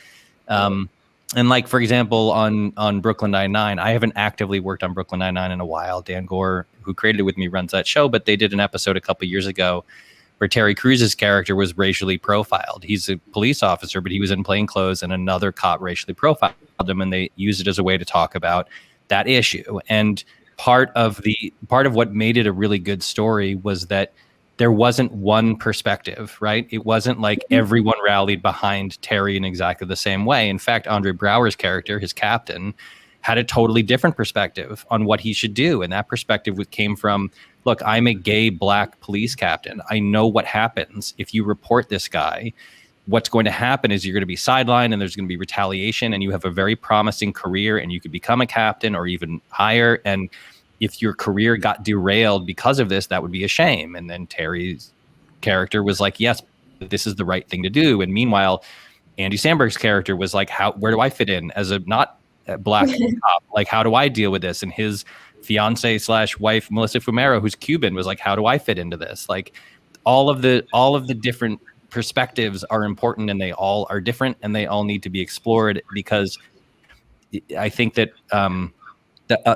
And like, for example, on Brooklyn Nine-Nine, I haven't actively worked on Brooklyn Nine-Nine in a while. Dan Gore, who created it with me, runs that show, but they did an episode a couple years ago where Terry Cruz's character was racially profiled. He's a police officer, but he was in plain clothes, and another cop racially profiled him, and they used it as a way to talk about that issue. And part of what made it a really good story was that there wasn't one perspective, right? It wasn't like everyone rallied behind Terry in exactly the same way. In fact, Andre Braugher's character, his captain, had a totally different perspective on what he should do. And that perspective came from, look, I'm a gay black police captain. I know what happens if you report this guy. What's going to happen is you're going to be sidelined and there's going to be retaliation, and you have a very promising career and you could become a captain or even higher. And if your career got derailed because of this, that would be a shame. And then Terry's character was like, yes, this is the right thing to do. And meanwhile, Andy Samberg's character was like, where do I fit in as a not a black cop? Like, how do I deal with this? And his fiance / wife, Melissa Fumero, who's Cuban, was like, how do I fit into this? Like all of the different perspectives are important, and they all are different, and they all need to be explored, because I think that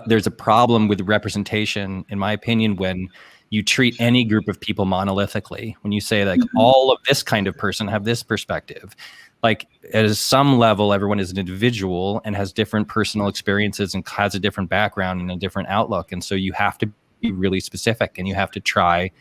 there's a problem with representation, in my opinion, when you treat any group of people monolithically. When you say like all of this kind of person have this perspective, like at some level, everyone is an individual and has different personal experiences and has a different background and a different outlook. And so you have to be really specific, and you have to try.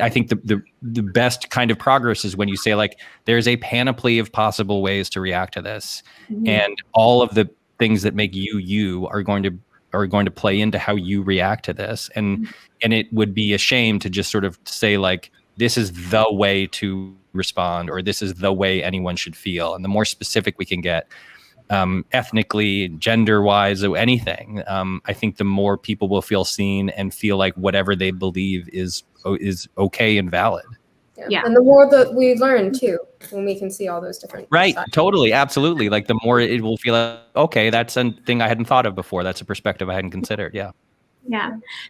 I think the best kind of progress is when you say like, there's a panoply of possible ways to react to this, and all of the things that make you are going to play into how you react to this. And it would be a shame to just sort of say like, this is the way to respond, or this is the way anyone should feel. And the more specific we can get, ethnically, gender wise, or anything, I think the more people will feel seen and feel like whatever they believe is okay and valid. Yeah. And the more that we learn too, when we can see all those different right sides. Totally, absolutely. Like the more it will feel like, okay, that's a thing I hadn't thought of before, that's a perspective I hadn't considered. Yeah.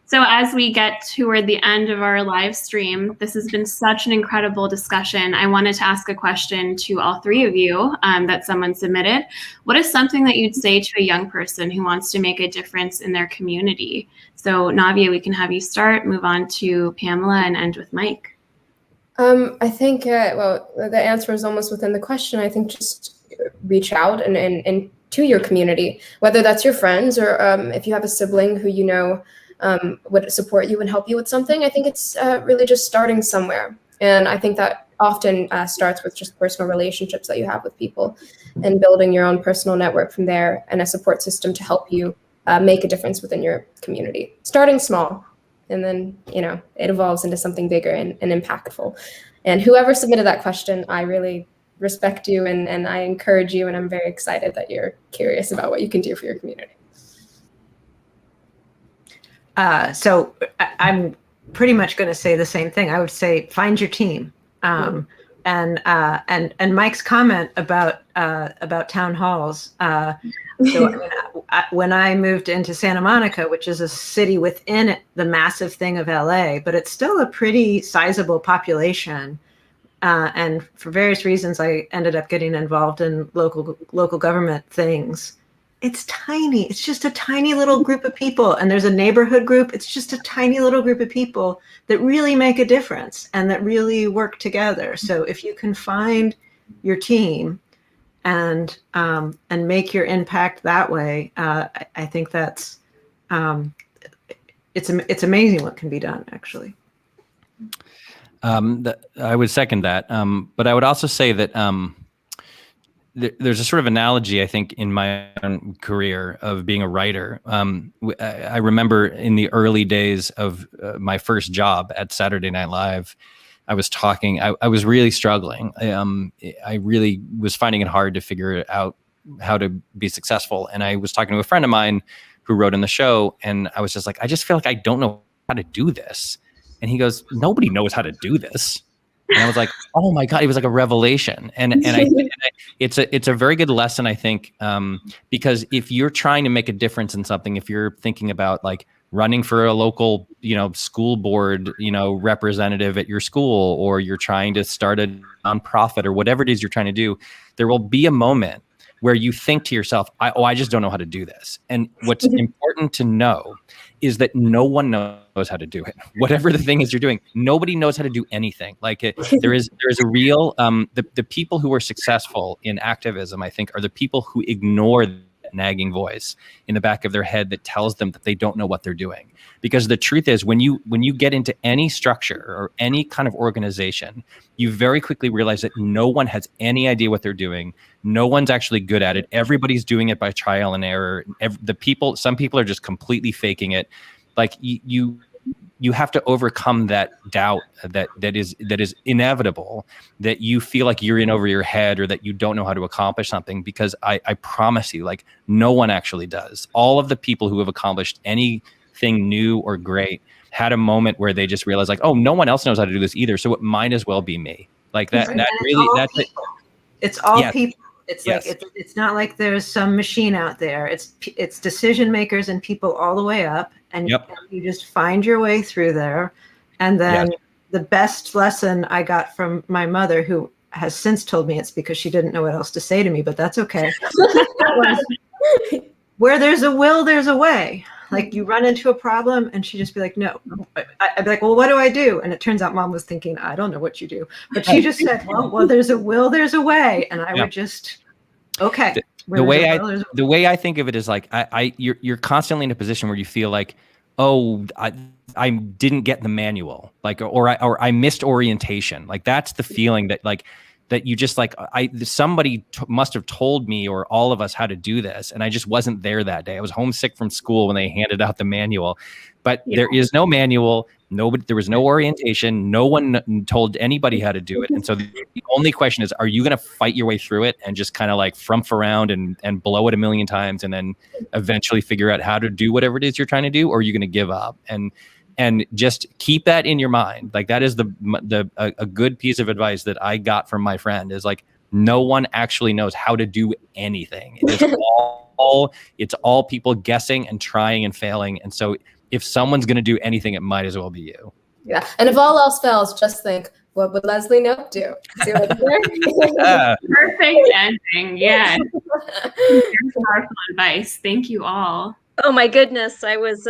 So as we get toward the end of our live stream, this has been such an incredible discussion. I wanted to ask a question to all three of you that someone submitted. What is something that you'd say to a young person who wants to make a difference in their community? So Navia, we can have you start, move on to Pamela, and end with Mike. I think, the answer is almost within the question. I think just reach out and to your community, whether that's your friends or if you have a sibling who you know would support you and help you with something. I think it's really just starting somewhere. And I think that often starts with just personal relationships that you have with people, and building your own personal network from there, and a support system to help you make a difference within your community. Starting small, and then, it evolves into something bigger and impactful. And whoever submitted that question, I really respect you, and I encourage you, and I'm very excited that you're curious about what you can do for your community. So I'm pretty much going to say the same thing. I would say find your team. And Mike's comment about town halls. So when I moved into Santa Monica, which is a city within the massive thing of LA, but it's still a pretty sizable population. And for various reasons, I ended up getting involved in local government things. It's tiny. It's just a tiny little group of people. And there's a neighborhood group. It's just a tiny little group of people that really make a difference and that really work together. So if you can find your team and make your impact that way, I think that's it's amazing what can be done, actually. I would second that. But I would also say that there's a sort of analogy, I think, in my own career of being a writer. I remember in the early days of my first job at Saturday Night Live, I was talking, I was really struggling. I really was finding it hard to figure out how to be successful. And I was talking to a friend of mine who wrote in the show, and I was just like, I just feel like I don't know how to do this. And he goes, nobody knows how to do this. And I was like, oh my God, it was like a revelation. And it's a very good lesson, I think, because if you're trying to make a difference in something, if you're thinking about like running for a local, school board, representative at your school, or you're trying to start a nonprofit or whatever it is you're trying to do, there will be a moment where you think to yourself, I just don't know how to do this. And what's important to know is that no one knows how to do it. Whatever the thing is you're doing, nobody knows how to do anything. Like there is a real, the people who are successful in activism, I think, are the people who ignore that nagging voice in the back of their head that tells them that they don't know what they're doing. Because the truth is, when you get into any structure or any kind of organization, you very quickly realize that no one has any idea what they're doing. No one's actually good at it. Everybody's doing it by trial and error. Some people are just completely faking it. Like you have to overcome that doubt that is inevitable, that you feel like you're in over your head or that you don't know how to accomplish something, because I promise you, like, no one actually does. All of the people who have accomplished anything new or great had a moment where they just realized, like, oh, no one else knows how to do this either, so it might as well be me. Like that really, that's it. It's all Yes. people. It's Yes. like it's not like there's some machine out there. It's decision makers and people all the way up, and Yep. you just find your way through there. And then the best lesson I got from my mother, who has since told me it's because she didn't know what else to say to me, but that's okay. was, where there's a will, there's a way. Like, you run into a problem and she'd just be like, no. I'd be like, well, what do I do? And it turns out Mom was thinking, I don't know what you do. But she just said, well, there's a will, there's a way. And I would just, okay. The way I think of it is like, you're constantly in a position where you feel like, oh, I didn't get the manual, like, or I missed orientation. Like, that's the feeling that you just like, somebody must have told me or all of us how to do this. And I just wasn't there that day. I was homesick from school when they handed out the manual, but there is no manual. There was no orientation. No one told anybody how to do it. And so the only question is, are you going to fight your way through it and just kind of like frump around and blow it a million times and then eventually figure out how to do whatever it is you're trying to do? Or are you going to give up? And just keep that in your mind. Like, that is a good piece of advice that I got from my friend, is like, no one actually knows how to do anything. It's all people guessing and trying and failing. And so if someone's going to do anything, it might as well be you. Yeah. And if all else fails, just think, what would Leslie Knope do? See what I'm saying? Perfect ending. Yeah. Powerful advice. Thank you all. Oh my goodness, I was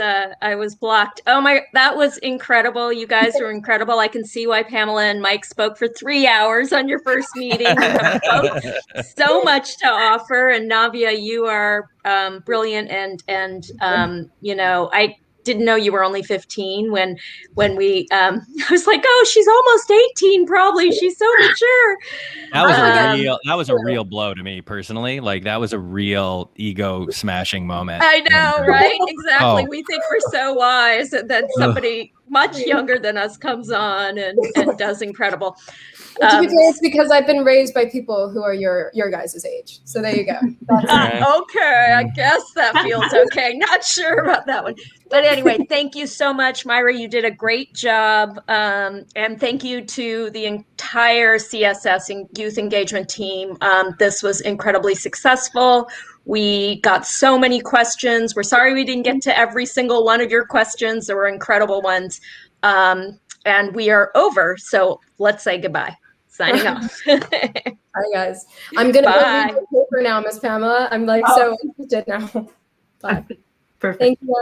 blocked. Oh my, that was incredible. You guys were incredible. I can see why Pamela and Mike spoke for 3 hours on your first meeting. You have so much to offer, and Navia, you are brilliant, and I didn't know you were only 15 when we I was like, oh, she's almost 18 probably, she's so mature. That was a real blow to me personally. Like, that was a real ego smashing moment. I know, right? Exactly. We think we're so wise that somebody much younger than us comes on and does incredible. To be fair, it's because I've been raised by people who are your guys' age. So there you go. Okay, I guess that feels okay. Not sure about that one. But anyway, thank you so much, Myra. You did a great job. And thank you to the entire CSS and youth engagement team. This was incredibly successful. We got so many questions. We're sorry we didn't get to every single one of your questions. There were incredible ones. And we are over. So let's say goodbye. Signing off. Bye, guys. I'm going to go read the paper now, Miss Pamela. I'm so interested now. Bye. Perfect. Thank you, guys.